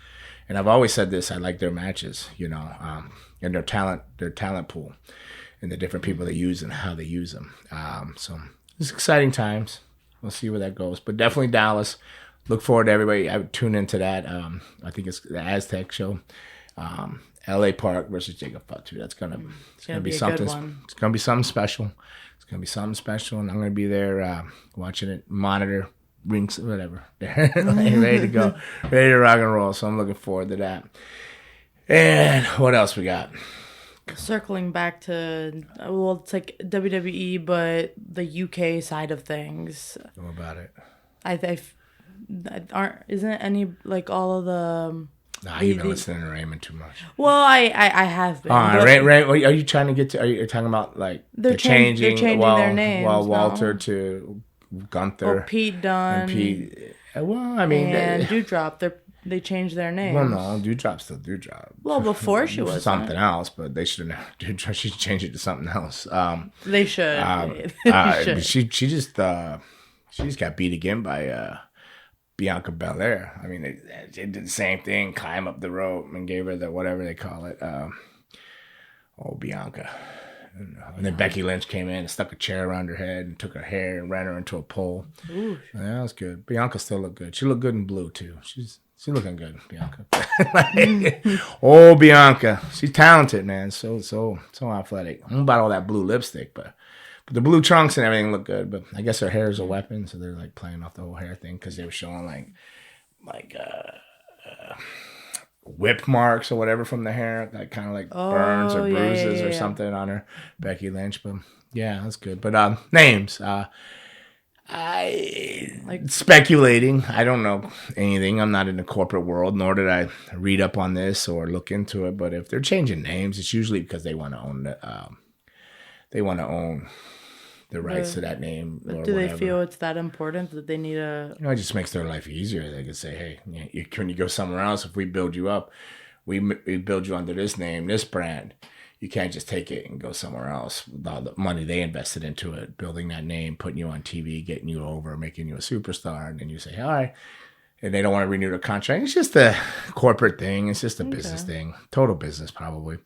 and I've always said this. I like their matches, and their talent pool, and the different people they use and how they use them. So it's exciting times. We'll see where that goes, but definitely Dallas. Look forward to everybody. I would tune into that. I think it's the Aztec show. L.A. Park versus Jacob Fatu. It's gonna be something. It's gonna be something special. It's gonna be something special, and I'm gonna be there watching it, monitor, rings, whatever. Ready to go, ready to rock and roll. So I'm looking forward to that. And what else we got? Circling back to, it's like WWE, but the UK side of things. What about it? Isn't any, like, all of the... Nah, you've been listening to Raymond too much. Well, I have been. Are you trying to get to... Are you talking about, like, they're changing their names. Well, Walter to Gunther. Or Pete Dunne. And Pete... Well, I mean... And Dewdrop. They changed their names. Well, no, Dewdrop's still Dewdrop. Well, before she was something else, but they should have... Dewdrop, she should change it to something else. They should. She just got beat again by... Bianca Belair. I mean, they did the same thing, climb up the rope and gave her the whatever they call it. Bianca. And then Becky Lynch came in and stuck a chair around her head and took her hair and ran her into a pole. Ooh. Yeah, that was good. Bianca still looked good. She looked good in blue too. She's looking good, Bianca. Bianca. She's talented, man. So athletic. I don't know about all that blue lipstick, but the blue trunks and everything look good, but I guess her hair is a weapon, so they're like playing off the whole hair thing because they were showing like like whip marks or whatever from the hair, like kind of like burns or bruises or something on her, Becky Lynch. But yeah, that's good. But names, I like speculating. I don't know anything. I'm not in the corporate world, nor did I read up on this or look into it. But if they're changing names, it's usually because they want to own the rights to that name. Or do whatever. They feel it's that important that they need a? It just makes their life easier. They can say, "Hey, when you go somewhere else, if we build you up, we build you under this name, this brand. You can't just take it and go somewhere else with all the money they invested into it, building that name, putting you on TV, getting you over, making you a superstar, and then you say, all right." And they don't want to renew the contract. It's just a corporate thing. It's just a business thing. Total business, probably.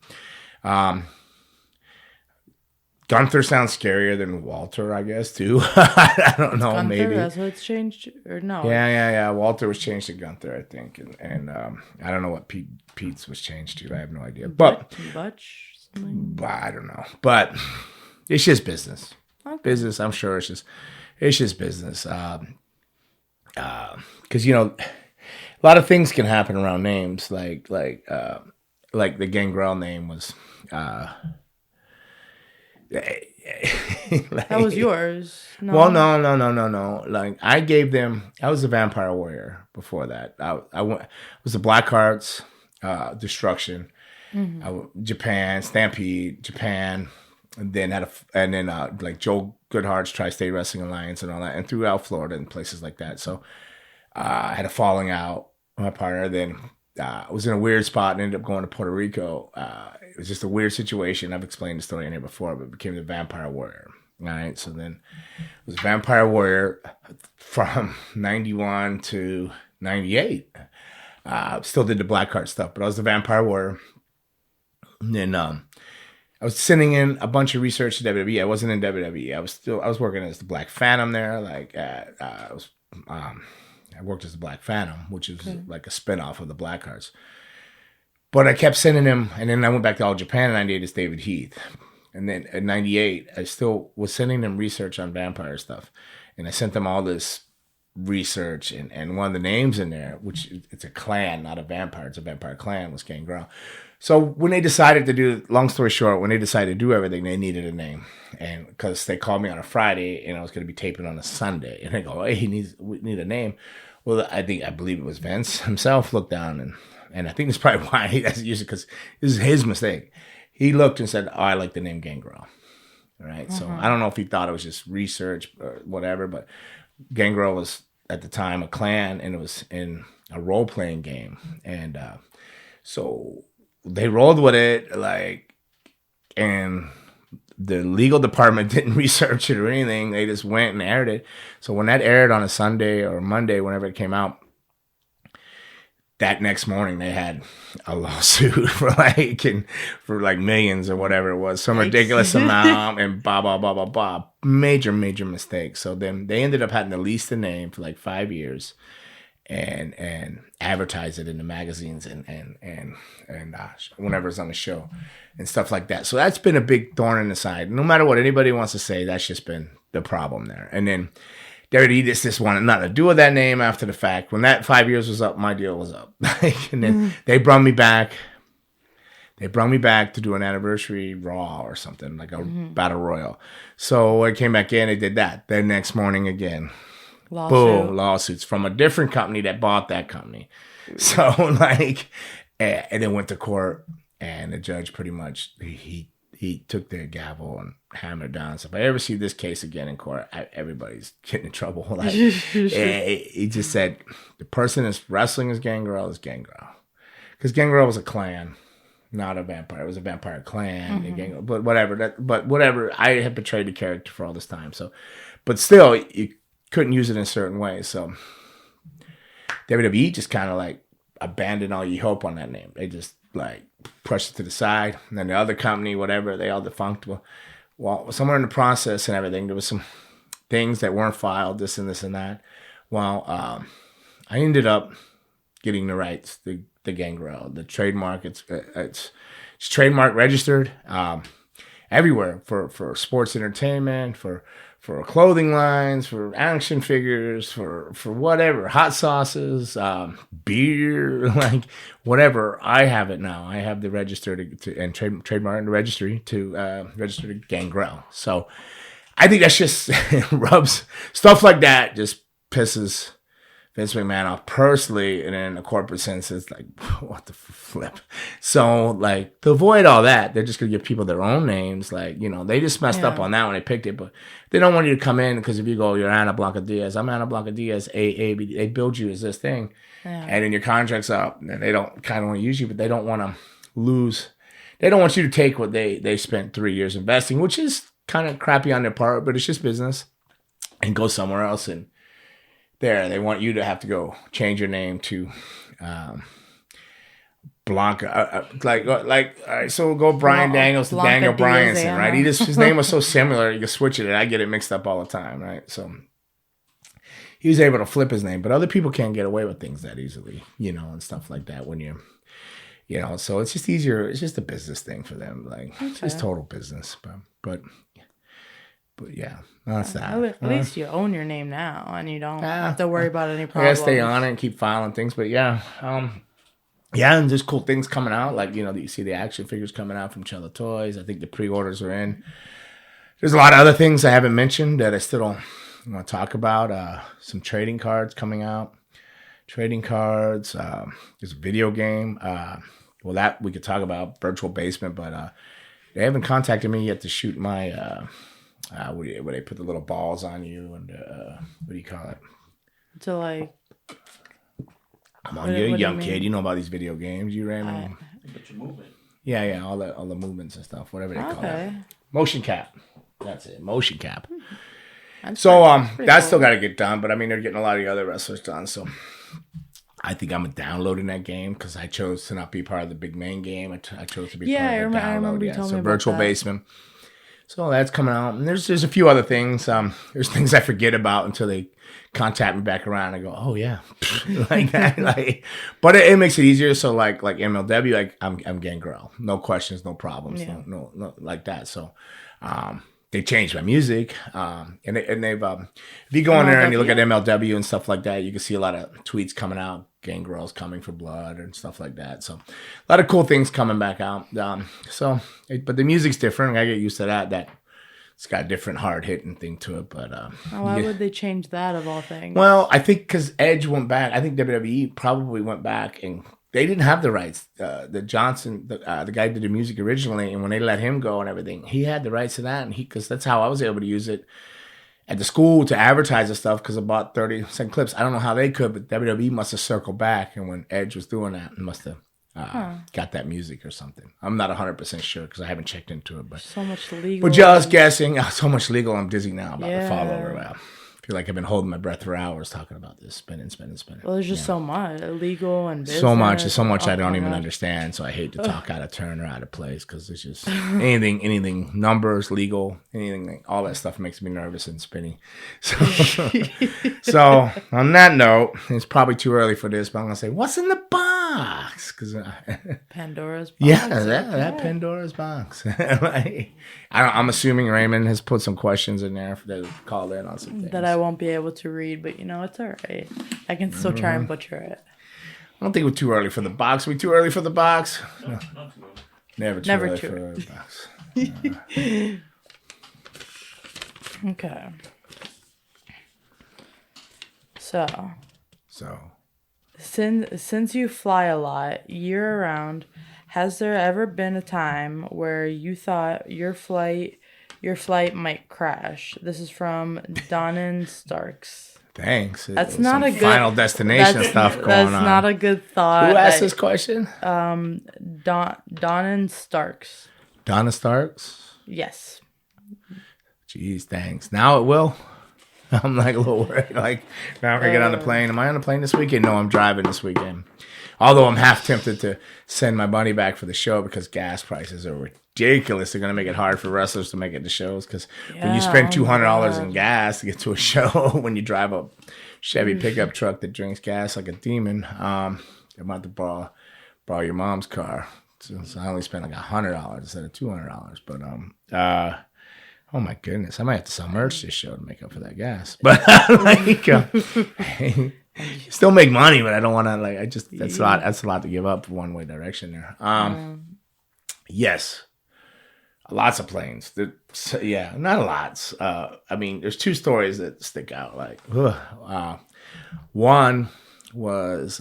Gunther sounds scarier than Walter, I guess, too. I don't know, Gunther, maybe. That's what it's changed, or no? Yeah. Walter was changed to Gunther, I think. And I don't know what Pete's was changed to. I have no idea. But Butch? I don't know. But it's just business. Okay. Business, I'm sure it's just business. Because, a lot of things can happen around names. Like the Gangrel name was... that was yours. No. Well, no. Like I gave them. I was a Vampire Warrior before that. I was the Black Hearts, Destruction, Japan, Stampede, Japan, and then like Joe Goodhart's Tri-State Wrestling Alliance and all that, and throughout Florida and places like that. So I had a falling out with my partner. Then I was in a weird spot and ended up going to Puerto Rico. It was just a weird situation. I've explained the story in here before, but it became the Vampire Warrior. All right, so then it was Vampire Warrior from 91 to 98. Still did the Blackheart stuff, but I was the Vampire Warrior. And then I was sending in a bunch of research to WWE. I wasn't in WWE. I was working as the Black Phantom there. I worked as the Black Phantom, which is like a spinoff of the Blackhearts. But I kept sending him, and then I went back to All Japan in 98 as David Heath. And then in 98, I still was sending them research on vampire stuff. And I sent them all this research, and one of the names in there, which it's a clan, not a vampire, it's a vampire clan, was Gangrel. So when they decided to do, long story short, when they decided to do everything, they needed a name. And because they called me on a Friday, and I was going to be taping on a Sunday. And they go, hey, we need a name. Well, I believe it was Vince himself looked down, and I think that's probably why he doesn't use it, because this is his mistake. He looked and said, I like the name Gangrel. All right. So I don't know if he thought it was just research or whatever, but Gangrel was at the time a clan, and it was in a role-playing game. And so they rolled with it, and the legal department didn't research it or anything. They just went and aired it. So when that aired on a Sunday or Monday, whenever it came out, that next morning they had a lawsuit for millions or whatever it was, some ridiculous amount, and blah blah blah blah blah. Major mistake. So then they ended up having to lease the name for 5 years, and advertise it in the magazines and whenever it's on the show and stuff like that. So that's been a big thorn in the side. No matter what anybody wants to say, that's just been the problem there. And then WWE just wanted nothing to do with that name after the fact. When that 5 years was up, my deal was up. And then they brought me back. They brought me back to do an anniversary Raw or something, like a Battle Royal. So I came back in and did that. Then next morning again. Boom, lawsuits from a different company that bought that company. So and then went to court, and the judge pretty much, he took the gavel and hammered down. So if I ever see this case again in court, everybody's getting in trouble. He just said, the person that's wrestling as Gangrel is Gangrel. Because Gangrel was a clan, not a vampire. It was a vampire clan. Gangrel, but whatever. I had betrayed the character for all this time. So, but still, you couldn't use it in certain ways. So WWE just kind of abandoned all your hope on that name. They just pushed it to the side. And then the other company, whatever, they all defunct. Well, somewhere in the process and everything, there was some things that weren't filed, this and that. Well, I ended up getting the rights, the Gangrel, the trademark. It's trademark registered everywhere for sports entertainment, for clothing lines, for action figures, for whatever, hot sauces, beer, like whatever. I have it now. I have the register and trademark and the registry to register to Gangrel. So I think that's just rubs stuff like that just pisses Vince McMahon off personally, and in a corporate sense, it's like, what the flip? So, like, to avoid all that, they're just going to give people their own names. Like, they just messed up on that when they picked it, but they don't want you to come in because if you go, you're Ana Blanca Diaz, I'm Ana Blanca Diaz, AAB, they build you as this thing, and then your contract's up, and they don't kind of want to use you, but they don't want to lose. They don't want you to take what they spent 3 years investing, which is kind of crappy on their part, but it's just business, and go somewhere else. And they want you to have to go change your name to Blanca. All right, so we'll go Brian Daniels to Daniel Bryanson, right? His name was so similar, you can switch it, and I get it mixed up all the time, right? So he was able to flip his name, but other people can't get away with things that easily, and stuff like that when you're, so it's just easier. It's just a business thing for them. Like, it's just total business, but yeah, that's that. At least you own your name now, and you don't have to worry about any problems. I gotta stay on it and keep filing things, but yeah, and there's cool things coming out. Like, you see the action figures coming out from Cello Toys. I think the pre-orders are in. There's a lot of other things I haven't mentioned that I still don't want to talk about. Some trading cards coming out. Trading cards. There's a video game. Well, that we could talk about, Virtual Basement, but they haven't contacted me yet to shoot my. Where they put the little balls on you and what do you call it? To like. Come on, you're a young kid. You know about these video games, you Raymond. But you're moving. Yeah, all the movements and stuff, whatever they call it. Motion cap. That's it, motion cap. So that's still got to get done, but I mean they're getting a lot of the other wrestlers done. So I think I'm downloading that game because I chose to not be part of the big main game. I chose to be part of the download. I remember you told me about Virtual that. Basement. So that's coming out, and there's a few other things. There's things I forget about until they contact me back around. And I go, oh yeah, like that. But it makes it easier. So like MLW, I'm Gangrel, no questions, no problems, no like that. So they changed my music, and they've if you go on there and you look at MLW and stuff like that, you can see a lot of tweets coming out. Gangrel's coming for blood and stuff like that. So a lot of cool things coming back out. But the music's different. I get used to that. It's got a different hard hitting thing to it. But why would they change that of all things? Well, I think because Edge went back. I think WWE probably went back and they didn't have the rights. The Johnson, the guy who did the music originally, and when they let him go and everything, he had the rights to that, and because that's how I was able to use it at the school to advertise and stuff because I bought 30-second clips. I don't know how they could, but WWE must have circled back, and when Edge was doing that, it must have got that music or something. I'm not 100% sure because I haven't checked into it. But so much legal. But just guessing. So much legal. I'm dizzy now about the follower. I feel like I've been holding my breath for hours talking about this, spinning. Well, there's just so much illegal and business. So much. There's so much I don't even understand. So I hate to talk out of turn or out of place because it's just anything, numbers, legal, anything, all that stuff makes me nervous and spinny. So on that note, it's probably too early for this, but I'm gonna say, what's in the box? Because Pandora's box. Yeah, that Pandora's box. I'm assuming Raymond has put some questions in there that called in on some things that I won't be able to read, but it's all right. I can still try and butcher it. I don't think we're too early for the box. Are we too early for the box? No. Never too early for the box. Okay. So. Since you fly a lot year round, has there ever been a time where you thought your flight might crash? This is from Donnan Starks. Thanks. That's not a good Final Destination stuff going on. That's not a good thought. Who asked this question? Donnan Starks. Donna Starks? Yes. Jeez, thanks. Now it will. I'm like a little worried. Like, now I'm going to get on the plane. Am I on the plane this weekend? No, I'm driving this weekend. Although I'm half tempted to send my money back for the show because gas prices are ridiculous. They're going to make it hard for wrestlers to make it to shows because when you spend $200 in gas to get to a show, when you drive a Chevy pickup truck that drinks gas like a demon, I'm about to borrow your mom's car. So I only spent like $100 instead of $200. But Oh my goodness, I might have to sell merch this show to make up for that gas. But like, still make money, but I don't want to like. I just that's a lot. That's a lot to give up one way direction there. Yes, lots of planes. Yeah, not a lot. I mean, there's two stories that stick out. Like, one was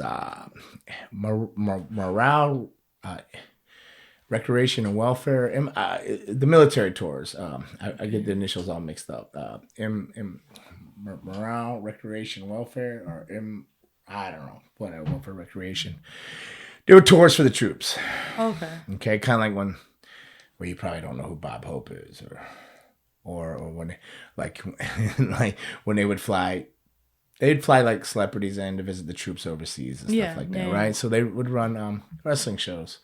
morale. Recreation and welfare, the military tours. I get the initials all mixed up. Morale, recreation, welfare, or I don't know, whatever, welfare, recreation. They were tours for the troops. Okay, kind of like well, you probably don't know who Bob Hope is, or when like when they would fly. They'd fly like celebrities in to visit the troops overseas and stuff like that, right? So they would run wrestling shows.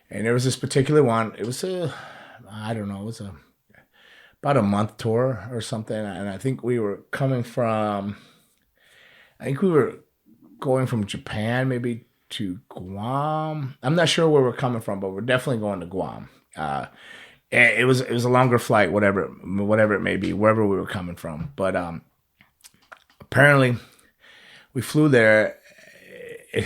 And there was this particular one. It was about a month tour or something. And I think we were going from Japan maybe to Guam. I'm not sure where we're coming from, but we're definitely going to Guam. It was a longer flight, whatever it may be, wherever we were coming from. But apparently, we flew there.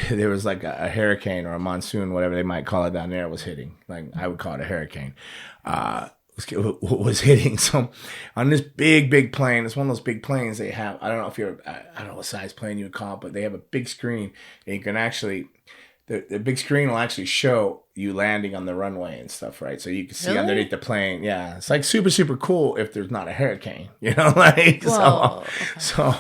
There was like a hurricane or a monsoon, whatever they might call it down there, was hitting. Like I would call it a hurricane. Was hitting. So on this big plane, it's one of those big planes they have. I don't know what size plane you would call it, but they have a big screen. And you can actually, the big screen will actually show you landing on the runway and stuff, right? So you can see underneath the plane. Yeah, it's like super cool if there's not a hurricane, like. Whoa. So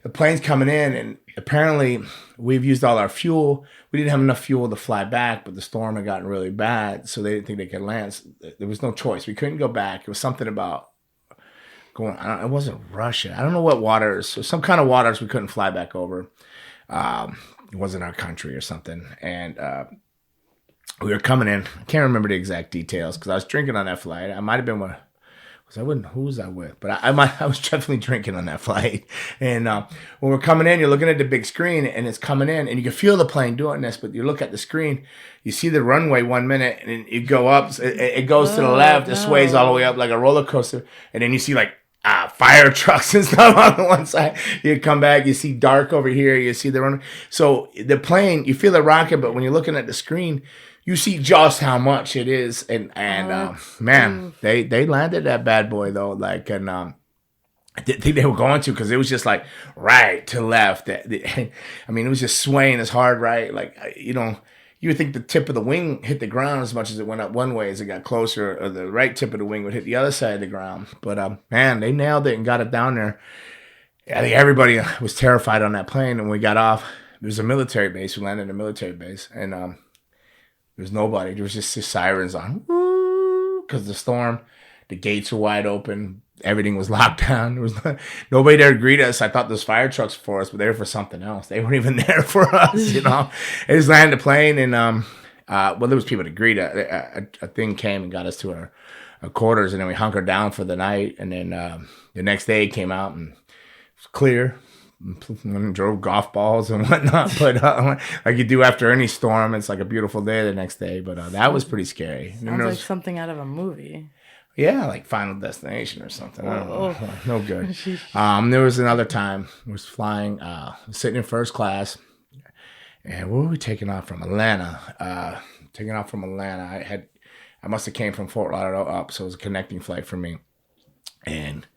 the plane's coming in, and apparently we've used all our fuel. We didn't have enough fuel to fly back, but the storm had gotten really bad, so they didn't think they could land. So there was no choice. We couldn't go back. It was something about going. It wasn't Russia. I don't know what waters. So some kind of waters we couldn't fly back over. It wasn't our country or something, and we were coming in. I can't remember the exact details because I was drinking on that flight. I might have been who was I with? But I was definitely drinking on that flight. And when we're coming in, you're looking at the big screen, and it's coming in, and you can feel the plane doing this. But you look at the screen, you see the runway 1 minute, and you go up. It goes to the left. It sways all the way up like a roller coaster, and then you see like fire trucks and stuff on the one side. You come back, you see dark over here. You see the runway. So the plane, you feel the rocket, but when you're looking at the screen, you see just how much it is, and man, they landed that bad boy though. Like, and I didn't think they were going to, because it was just like right to left. I mean, it was just swaying as hard, right? Like, you would think the tip of the wing hit the ground as much as it went up one way as it got closer, or the right tip of the wing would hit the other side of the ground. But man, they nailed it and got it down there. I think everybody was terrified on that plane, and when we got off, there was a military base. We landed in a military base, and there was nobody. There was just sirens on, because the storm, the gates were wide open, everything was locked down. There was nobody there to greet us. I thought those fire trucks were for us, but they were for something else. They weren't even there for us, They just landed the plane, and there was people to greet us. A thing came and got us to our quarters, and then we hunkered down for the night. And then the next day it came out, and it was clear. Drove golf balls and whatnot, but like you do after any storm, it's like a beautiful day the next day. But that was pretty scary. Sounds like something out of a movie. Yeah, like Final Destination or something. I don't know. No good. There was another time I was flying, sitting in first class, and where were we taking off from? Atlanta. I must have came from Fort Lauderdale up, so it was a connecting flight for me, and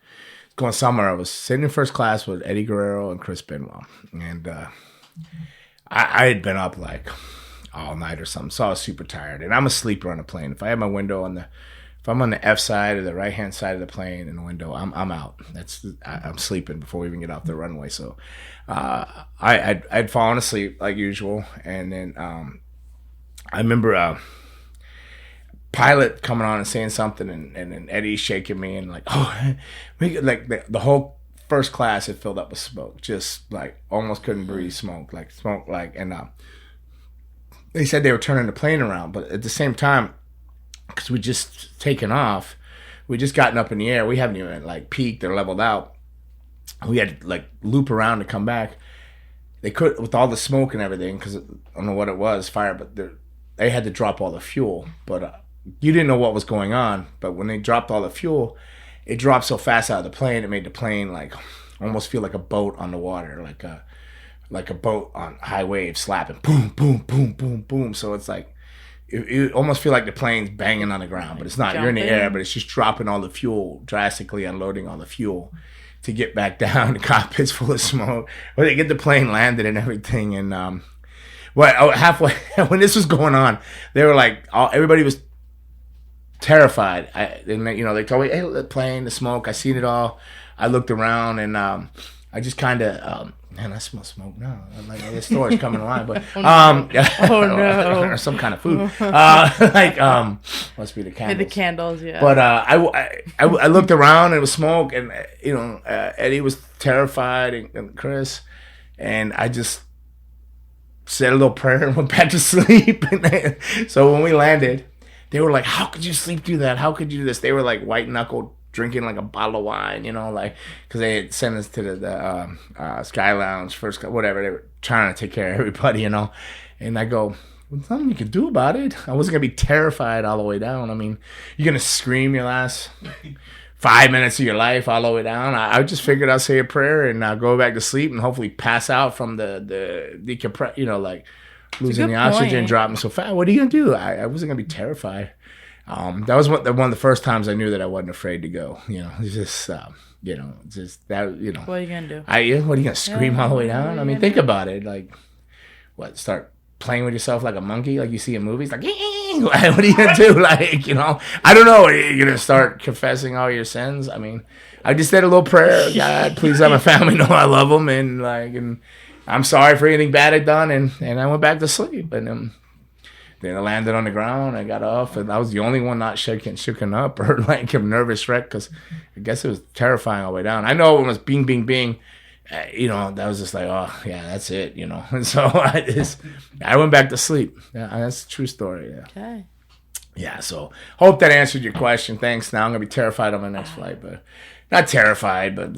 going somewhere. I was sitting in first class with Eddie Guerrero and Chris Benoit, and I had been up like all night or something, so I was super tired. And I'm a sleeper on a plane. If I have my window if I'm on the F side or the right hand side of the plane in the window, I'm out. I'm sleeping before we even get off the runway. So I'd fallen asleep like usual, and then I remember pilot coming on and saying something, and Eddie shaking me, and like, like the whole first class had filled up with smoke, just like almost couldn't breathe. Smoke, and they said they were turning the plane around, but at the same time, because we just taken off, we just gotten up in the air, we haven't even like peaked or leveled out. We had to like loop around to come back. They could, with all the smoke and everything, because I don't know what it was, fire, but they had to drop all the fuel, but you didn't know what was going on, but when they dropped all the fuel, it dropped so fast out of the plane, it made the plane like almost feel like a boat on the water, like a boat on high waves slapping, boom, boom, boom, boom, boom. So it's like you almost feel like the plane's banging on the ground, but it's not. You're in the air, but it's just dropping all the fuel, drastically unloading all the fuel to get back down. The cockpit's full of smoke. Well, they get the plane landed and everything, and halfway when this was going on, they were like, everybody was terrified. They told me, hey, the plane, the smoke, I seen it all. I looked around and I just kind of, man, I smell smoke now. I'm like, this story's coming alive, but oh no, or some kind of food. Must be the candles. The candles, yeah. But I looked around and it was smoke, and Eddie was terrified and Chris, and I just said a little prayer and went back to sleep. So when we landed, they were like, "How could you sleep through that? How could you do this?" They were like white knuckled, drinking like a bottle of wine, because they had sent us to the Sky Lounge first, whatever. They were trying to take care of everybody, And I go, "There's nothing you can do about it." I wasn't gonna be terrified all the way down. I mean, you're gonna scream your last 5 minutes of your life all the way down. I just figured I'd say a prayer and go back to sleep and hopefully pass out from the decompress, like losing the oxygen, dropping so fast. What are you gonna do? I wasn't gonna be terrified. That was one of the first times I knew that I wasn't afraid to go. It's just just that. What are you gonna do? What are you gonna scream all the way down? I mean, think about it. Like, what? Start playing with yourself like a monkey, like you see in movies? Like, what are you gonna do? Like, I don't know. You're gonna start confessing all your sins? I mean, I just did a little prayer. God, please let my family know I love them, and I'm sorry for anything bad I'd done, and I went back to sleep, and then I landed on the ground. I got off, and I was the only one not shooken up or like a nervous wreck, because I guess it was terrifying all the way down. I know it was bing, bing, bing. That was just like, oh yeah, that's it. And so I went back to sleep. Yeah, that's a true story. Yeah. Okay. Yeah. So hope that answered your question. Thanks. Now I'm gonna be terrified on my next flight, but not terrified, but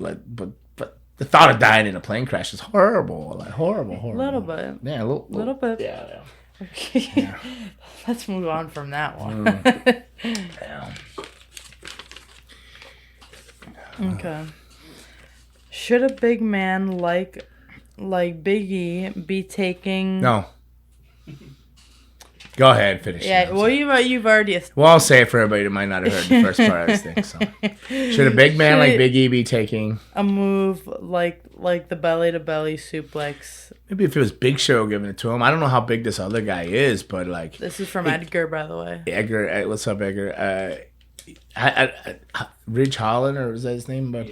the thought of dying in a plane crash is horrible. Like horrible. A little bit. Yeah, a little bit. Yeah. Okay. Yeah. Let's move on from that one. Yeah. Okay. Should a big man like Big E be taking? No. Go ahead, finish. Yeah, well, you've already. Well, I'll say it for everybody that might not have heard the first part of this thing. So, should a big man like Big E be taking a move like the belly to belly suplex? Maybe if it was Big Show giving it to him. I don't know how big this other guy is, but like this is from Edgar, by the way. Edgar, what's up, Edgar? Ridge Holland, or was that his name? But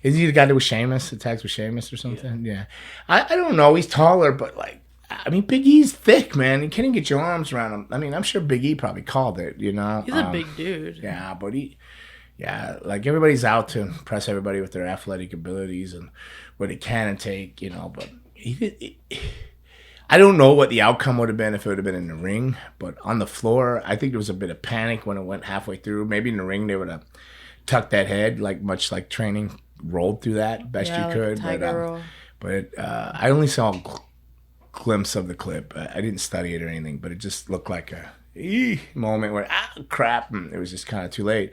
is he the guy that was Sheamus? Attacks with Sheamus or something? Yeah. I don't know. He's taller, but like. I mean, Big E's thick, man. You can't even get your arms around him. I mean, I'm sure Big E probably called it, He's a big dude. Yeah, but like everybody's out to impress everybody with their athletic abilities and what they can and take, but I don't know what the outcome would have been if it would have been in the ring, but on the floor, I think there was a bit of panic when it went halfway through. Maybe in the ring, they would have tucked that head, much like training, rolled through that best you could. But I only saw glimpse of the clip. I didn't study it or anything, but it just looked like a moment where crap, and it was just kind of too late.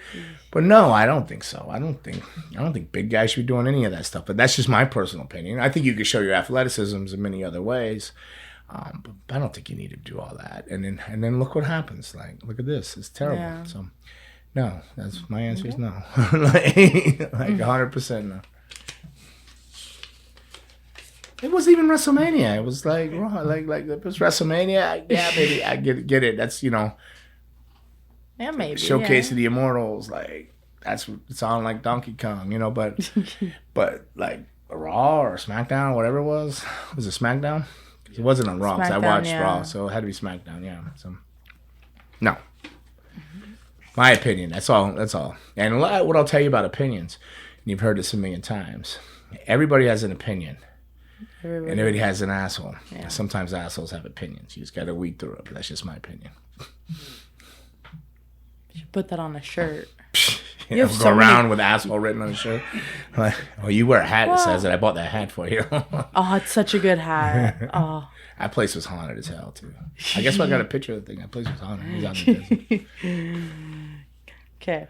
But no, I don't think so. I don't think big guys should be doing any of that stuff. But that's just my personal opinion. I think you can show your athleticisms in many other ways, but I don't think you need to do all that. And then look what happens. Like, look at this. It's terrible. Yeah. So no, that's my answer is no. like 100% no. It wasn't even WrestleMania. It was like it was WrestleMania. Yeah, maybe I get it. That's Yeah, maybe showcase of the Immortals. Like that's it's on like Donkey Kong, but like a Raw or SmackDown, whatever it was it SmackDown? It wasn't on Raw. 'Cause I watched Raw, so it had to be SmackDown. Yeah. So no, my opinion. That's all. And what I'll tell you about opinions, and you've heard this a million times. Everybody has an opinion. And everybody has an asshole. Yeah. Sometimes assholes have opinions. You just got to weed through it. But that's just my opinion. You should put that on a shirt. You have Go so around many... with asshole written on the shirt. Like, oh, you wear a hat that says that. I bought that hat for you. Oh, it's such a good hat. Oh. That place was haunted as hell, too. I guess I got a picture of the thing. That place was haunted. It was out in the desert. Okay.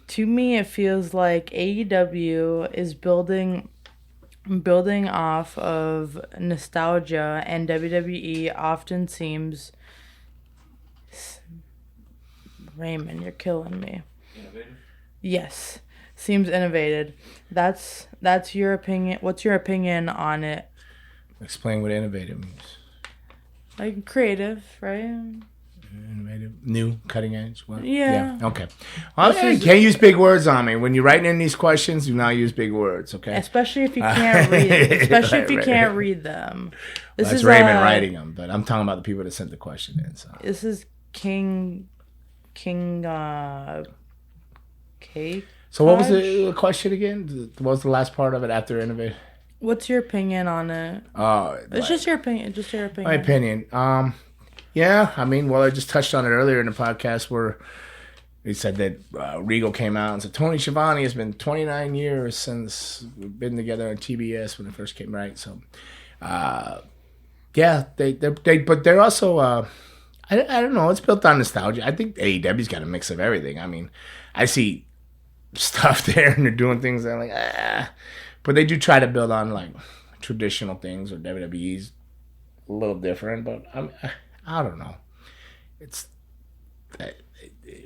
To me, it feels like AEW is building off of nostalgia, and WWE often seems... Raymond, you're killing me. Innovative? Yes. Seems innovative. That's your opinion. What's your opinion on it? Explain what innovative means. Like creative, right? Innovative, new, cutting edge. What? Yeah. Okay. Well, you can't use big words on me when you're writing in these questions. Do not use big words. Okay. Especially if you can't read. Especially if you can't read them. This That's is Raymond writing them, but I'm talking about the people that sent the question in. So this is King Cake. So what was the question again? What was the last part of it after innovate? What's your opinion on it? It's just your opinion. Just your opinion. My opinion. Yeah, I mean, well, I just touched on it earlier in the podcast where he said that Regal came out and said Tony Schiavone has been 29 years since we've been together on TBS when it first came, right? So, yeah, but they're also, I don't know, it's built on nostalgia. I think AEW's got a mix of everything. I mean, I see stuff there and they're doing things that I'm like, but they do try to build on like traditional things, or WWE's a little different, but I don't know. It's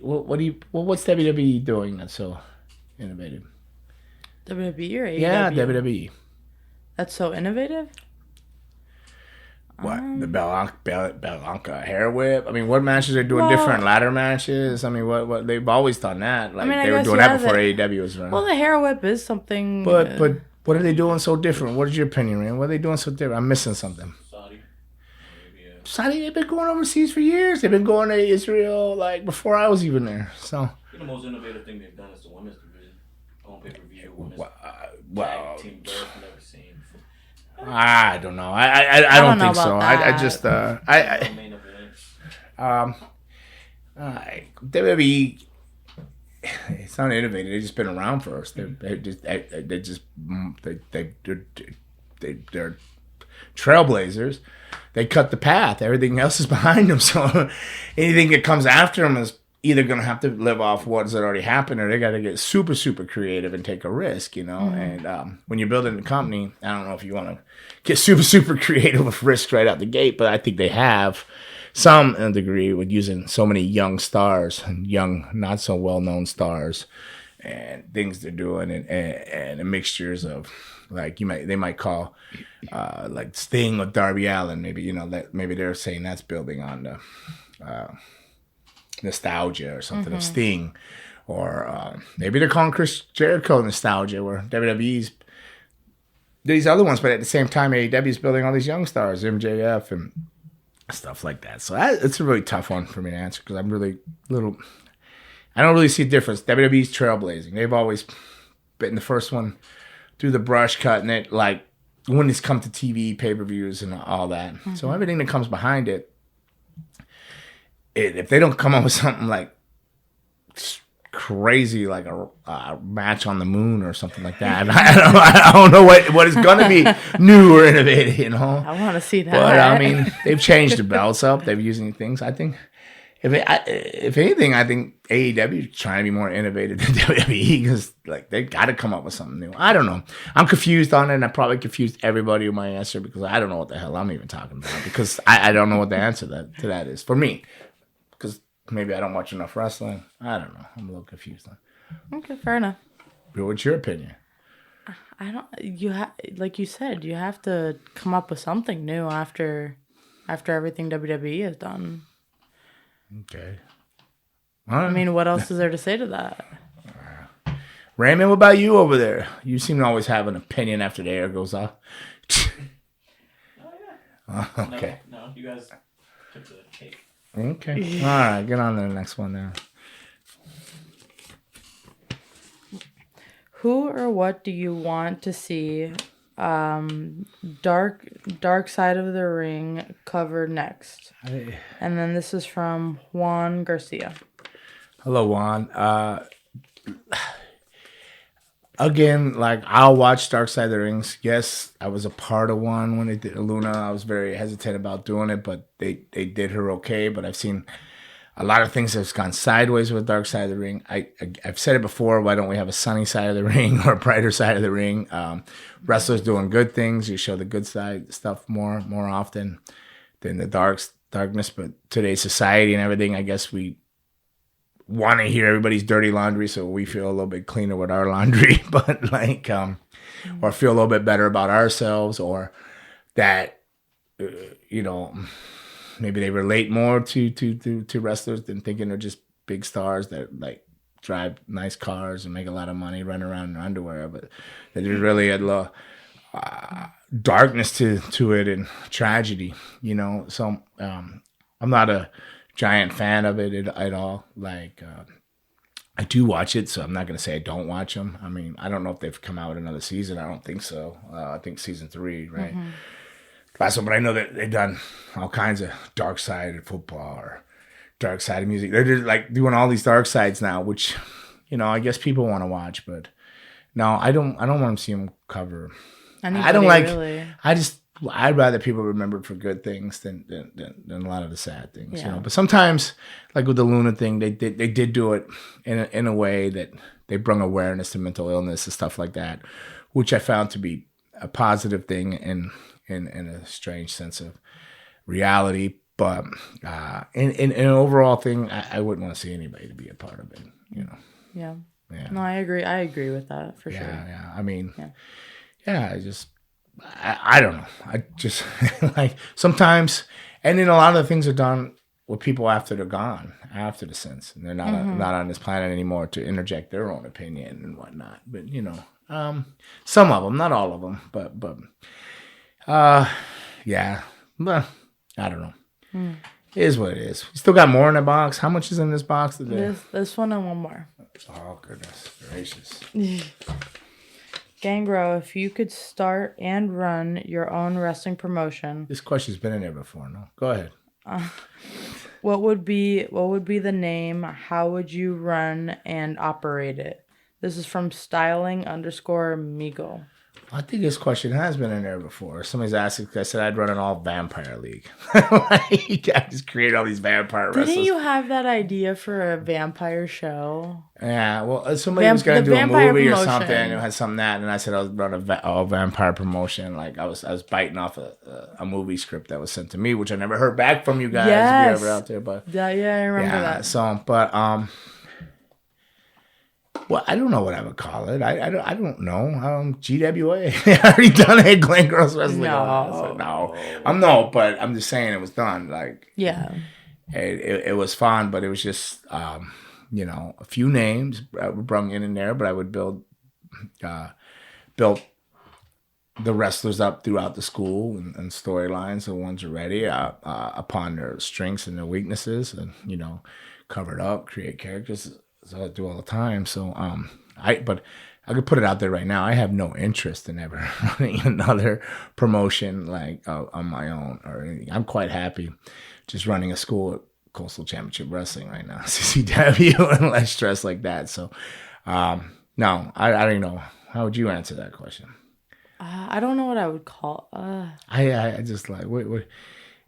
what's WWE doing that's so innovative? WWE or AEW? Yeah, WWE. That's so innovative? What, the Belanca hair whip? I mean, what matches are doing different? Ladder matches? I mean, what they've always done that. Like, they were doing that before AEW was around. Well, the hair whip is something. But what are they doing so different? What is your opinion, man? What are they doing so different? I'm missing something. Saudi, they've been going overseas for years. They've been going to Israel like before I was even there. So the most innovative thing they've done is the women's division on pay-per-view. Well, team birth never seen. I don't know. I don't think so. I just WWE. It's not innovative. They've just been around first. They're trailblazers. They cut the path. Everything else is behind them. So anything that comes after them is either going to have to live off what's already happened, or they got to get super, super creative and take a risk, you know? Mm-hmm. And when you're building a company, I don't know if you want to get super, super creative with risks right out the gate, but I think they have some degree with using so many young stars and young, not so well-known stars and things they're doing and mixtures of, like, they might call like Sting or Darby Allin. Maybe, you know, that maybe they're saying that's building on the nostalgia or something of Sting, or maybe they're calling Chris Jericho nostalgia, where WWE's these other ones, but at the same time AEW's building all these young stars, MJF and stuff like that. So it's a really tough one for me to answer because I'm really I don't really see a difference. WWE's trailblazing. They've always been the first one through the brush, cutting it, like when it's come to TV, pay-per-views, and all that. Mm-hmm. So everything that comes behind it, if they don't come up with something like crazy, like a match on the moon or something like that, I don't know what is going to be new or innovative, you know? I want to see that. But, I mean, they've changed the belts up. They're using things, I think. If anything, I think AEW is trying to be more innovative than WWE because, like, they got to come up with something new. I don't know. I'm confused on it, and I probably confused everybody with my answer because I don't know what the hell I'm even talking about because I don't know what the answer to that is for me because maybe I don't watch enough wrestling. I don't know. I'm a little confused on it. Okay, fair enough. But what's your opinion? I don't. Like you said, you have to come up with something new after everything WWE has done. Okay. I mean, what else is there to say to that? Raymond, what about you over there? You seem to always have an opinion after the air goes off. Okay. No, you guys took the cake. Okay. All right, get on to the next one now. Who or what do you want to see dark side of the ring cover next? And then this is from Juan Garcia. Hello, Juan. again, like I'll watch Dark Side of the Rings. Yes, I was a part of one when they did Luna. I was very hesitant about doing it, but they did her okay. But I've seen a lot of things that's gone sideways with Dark Side of the Ring. I've said it before. Why don't we have a sunny side of the ring or a brighter side of the ring? Wrestlers doing good things. You show the good side stuff more often than the darkness. But today's society and everything, I guess we want to hear everybody's dirty laundry, so we feel a little bit cleaner with our laundry. But like, or feel a little bit better about ourselves, or that maybe they relate more to wrestlers than thinking they're just big stars that like drive nice cars and make a lot of money, run around in their underwear, but that there's really a lot darkness to it and tragedy, So I'm not a giant fan of it at all. Like I do watch it, so I'm not going to say I don't watch them. I mean, I don't know if they've come out with another season. I don't think so. I think season 3, right? Mm-hmm. Last one, but I know that they've done all kinds of dark side of football or dark side of music. They're just like doing all these dark sides now, which, I guess people want to watch, but no, I don't want to see them cover. I don't like, really. I'd rather people remember it for good things than a lot of the sad things, But sometimes, like with the Luna thing, they did do it in a way that they brought awareness to mental illness and stuff like that, which I found to be a positive thing in a strange sense of reality. But in an overall thing, I wouldn't want to see anybody to be a part of it, Yeah. No, I agree. I agree with that for sure. Yeah. I mean, I don't know. I just like sometimes, and then a lot of the things are done with people after they're gone, after the sense, and they're not on this planet anymore to interject their own opinion and whatnot. But some of them, not all of them, but yeah. But I don't know. It is what it is. We still got more in the box. How much is in this box today? This one and one more. Oh, goodness gracious. Gangrel, if you could start and run your own wrestling promotion. This question's been in there before, no? Go ahead. What would be the name? How would you run and operate it? This is from styling_Migo. I think this question has been in there before. Somebody's asking, I said I'd run an all vampire league. Like, I just create all these vampire wrestlers. Didn't you have that idea for a vampire show? Yeah, well, somebody was going to do a movie or something. It had something that, and I said I would run a vampire promotion. Like I was biting off a movie script that was sent to me, which I never heard back from you guys. Yes. If you're ever out there, but yeah, I remember that. So, but well, I don't know what I would call it. I don't know. GWA. I already done it. Glen Girls Wrestling. No. But I'm just saying it was done. Like, yeah, it was fun, but it was just a few names were brung in there. But I would build the wrestlers up throughout the school and storylines. The ones are ready upon their strengths and their weaknesses, and cover it up, create characters. So I do all the time. So but I could put it out there right now. I have no interest in ever running another promotion like on my own or anything. I'm quite happy just running a school at Coastal Championship Wrestling right now, CCW, and less stress like that. So no, I don't know. How would you answer that question? I don't know what I would call. I just like what.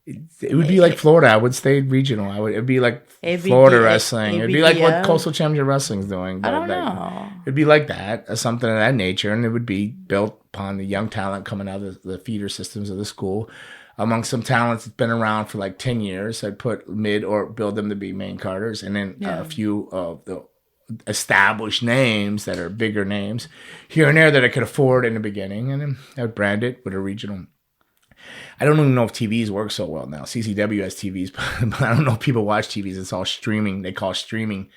It would be like Florida. I would stay regional. It'd be like Florida wrestling. It'd be like what Coastal Championship Wrestling is doing. I don't know. It'd be like that, or something of that nature, and it would be built upon the young talent coming out of the feeder systems of the school. Among some talents that's been around for like 10 years, I'd put mid or build them to be main carders, and then a few of the established names that are bigger names here and there that I could afford in the beginning, and then I would brand it with a regional. I don't even know if TVs work so well now. CCW has TVs, but I don't know if people watch TVs. It's all streaming. They call streaming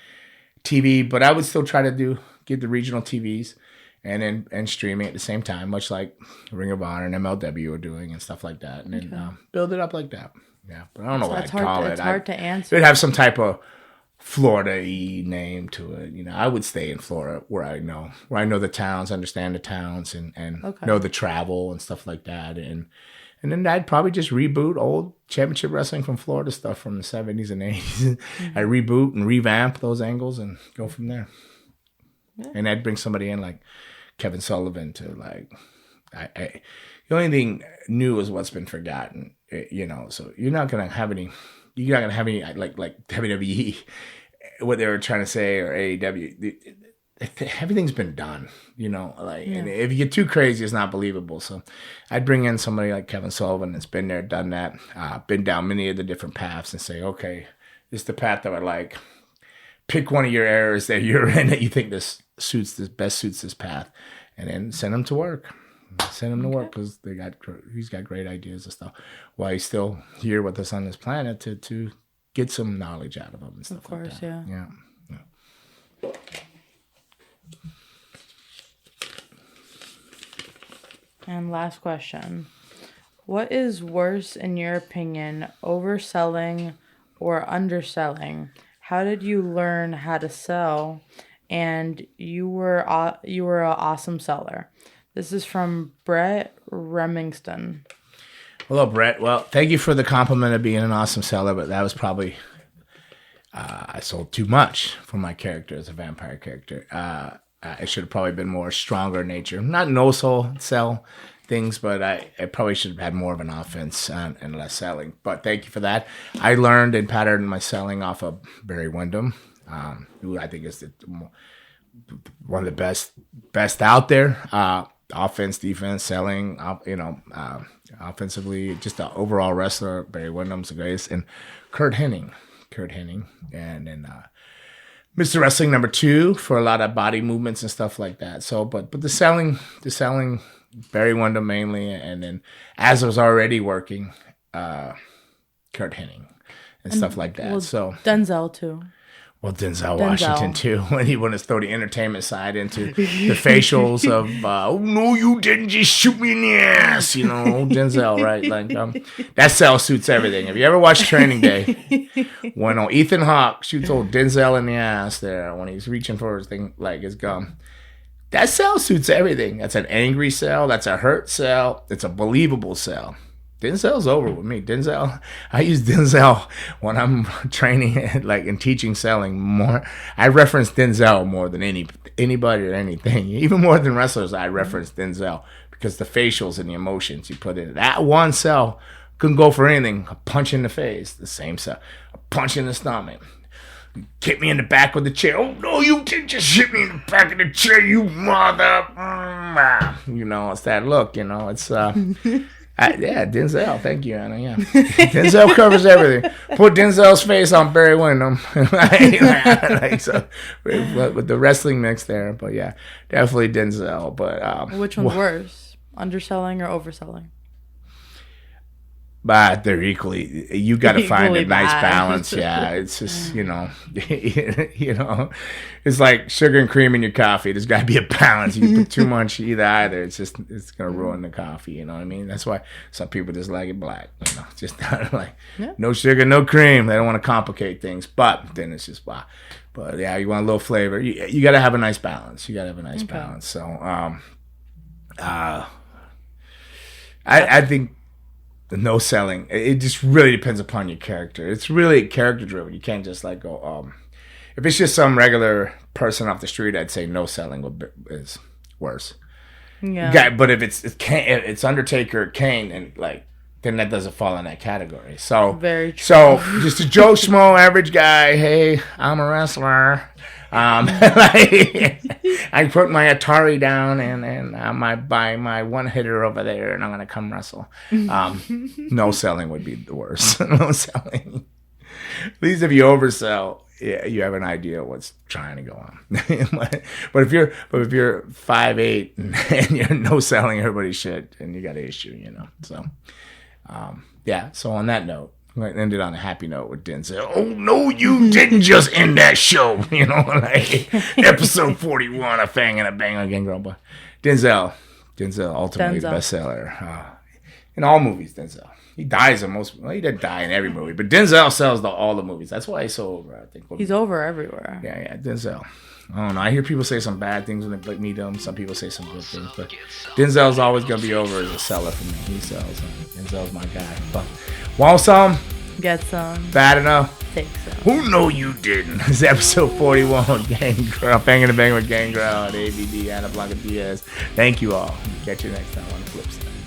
TV. But I would still try to get the regional TVs and streaming at the same time, much like Ring of Honor and MLW are doing and stuff like that. And then build it up like that. Yeah, but I don't know what I'd call it. It's hard to answer. It'd have some type of Florida-y name to it. I would stay in Florida where I know the towns, understand the towns, and know the travel and stuff like that. And then I'd probably just reboot old championship wrestling from Florida stuff from the 70s and 80s. I reboot and revamp those angles and go from there. And I'd bring somebody in like Kevin Sullivan to like, the only thing new is what's been forgotten, so you're not going to have any like WWE, what they were trying to say, or AEW. Everything's been done, and if you get too crazy, it's not believable. So I'd bring in somebody like Kevin Sullivan that's been there, done that, been down many of the different paths, and say, okay, this is the path that I like. Pick one of your areas that you're in that you think best suits this path, and then send them to work. Send him to work because he's got great ideas and stuff. While he's still here with us on this planet to get some knowledge out of him and stuff. Of course, like that. Yeah. And last question: what is worse in your opinion, overselling or underselling? How did you learn how to sell? And you were an awesome seller. This is from Brett Remington. Hello, Brett. Well, thank you for the compliment of being an awesome seller, but that was probably I sold too much for my character as a vampire character. I should have probably been more stronger in nature. Not no-soul sell things, but I probably should have had more of an offense and less selling. But thank you for that. I learned and patterned my selling off of Barry Windham, who I think is one of the best out there. Offense, defense, selling, offensively, just an overall wrestler. Barry Windham's the greatest, and Kurt Hennig, and then Mr. Wrestling #2 for a lot of body movements and stuff like that. So, but the selling, Barry Windham mainly, and then as I was already working, Kurt Hennig and stuff like that. Well, so Denzel too. Well, Denzel Washington, too, when he wanted to throw the entertainment side into the facials of, oh, no, you didn't just shoot me in the ass, Denzel, right? Like, that cell suits everything. Have you ever watched Training Day? When Ethan Hawke shoots old Denzel in the ass there when he's reaching for his thing, like his gum. That cell suits everything. That's an angry cell. That's a hurt cell. It's a believable cell. Denzel's over with me. I use Denzel when I'm training and teaching selling more. I reference Denzel more than anybody or anything. Even more than wrestlers, I reference Denzel because the facials and the emotions you put in it. That one cell couldn't go for anything. A punch in the face, the same cell. A punch in the stomach. Kick me in the back with the chair. Oh, no, you didn't just hit me in the back of the chair, you mother. It's that look, it's... yeah, Denzel. Thank you, Anna. Yeah, Denzel covers everything. Put Denzel's face on Barry Windham, with the wrestling mix there. But yeah, definitely Denzel. But which one's worse, underselling or overselling? But they're equally. You got to find a nice balance. Yeah, it's just it's like sugar and cream in your coffee. There's got to be a balance. You put too much either. It's gonna ruin the coffee. You know what I mean? That's why some people just like it black. Just no sugar, no cream. They don't want to complicate things. But then it's just wow. But yeah, you want a little flavor. You got to have a nice balance. Balance. So I think. No selling. It just really depends upon your character. It's really character driven. You can't just go. If it's just some regular person off the street, I'd say no selling is worse. Yeah. But if it's Undertaker, Kane, and then that doesn't fall in that category. So very true. So just a Joe Schmo, average guy. Hey, I'm a wrestler. I put my Atari down and I buy my one hitter over there, and I'm gonna come wrestle. No selling would be the worst. No selling. At least if you oversell, yeah, you have an idea of what's trying to go on. but if you're 5'8" and you're no selling everybody's shit, and you got an issue, So, yeah. So on that note. I ended on a happy note with Denzel. Oh, no, you didn't just end that show. Episode 41 of FANGIN and BANGIN Gangrel. But Denzel, ultimately the bestseller. In all movies, Denzel. He dies in most. Well, he didn't die in every movie, but Denzel sells all the movies. That's why he's so over, I think. He's over everywhere. Yeah, Denzel. I don't know. I hear people say some bad things when they meet him. Some people say some good things, but Denzel's always gonna be over as a seller for me. He sells. Denzel's my guy. But want some? Get some. Bad enough. take some. Who know you didn't? This is episode 41. Gangrel, banging the bang with Gangrel at ABD, Ana Blanca Diaz. Thank you all. Catch you next time on the flip side.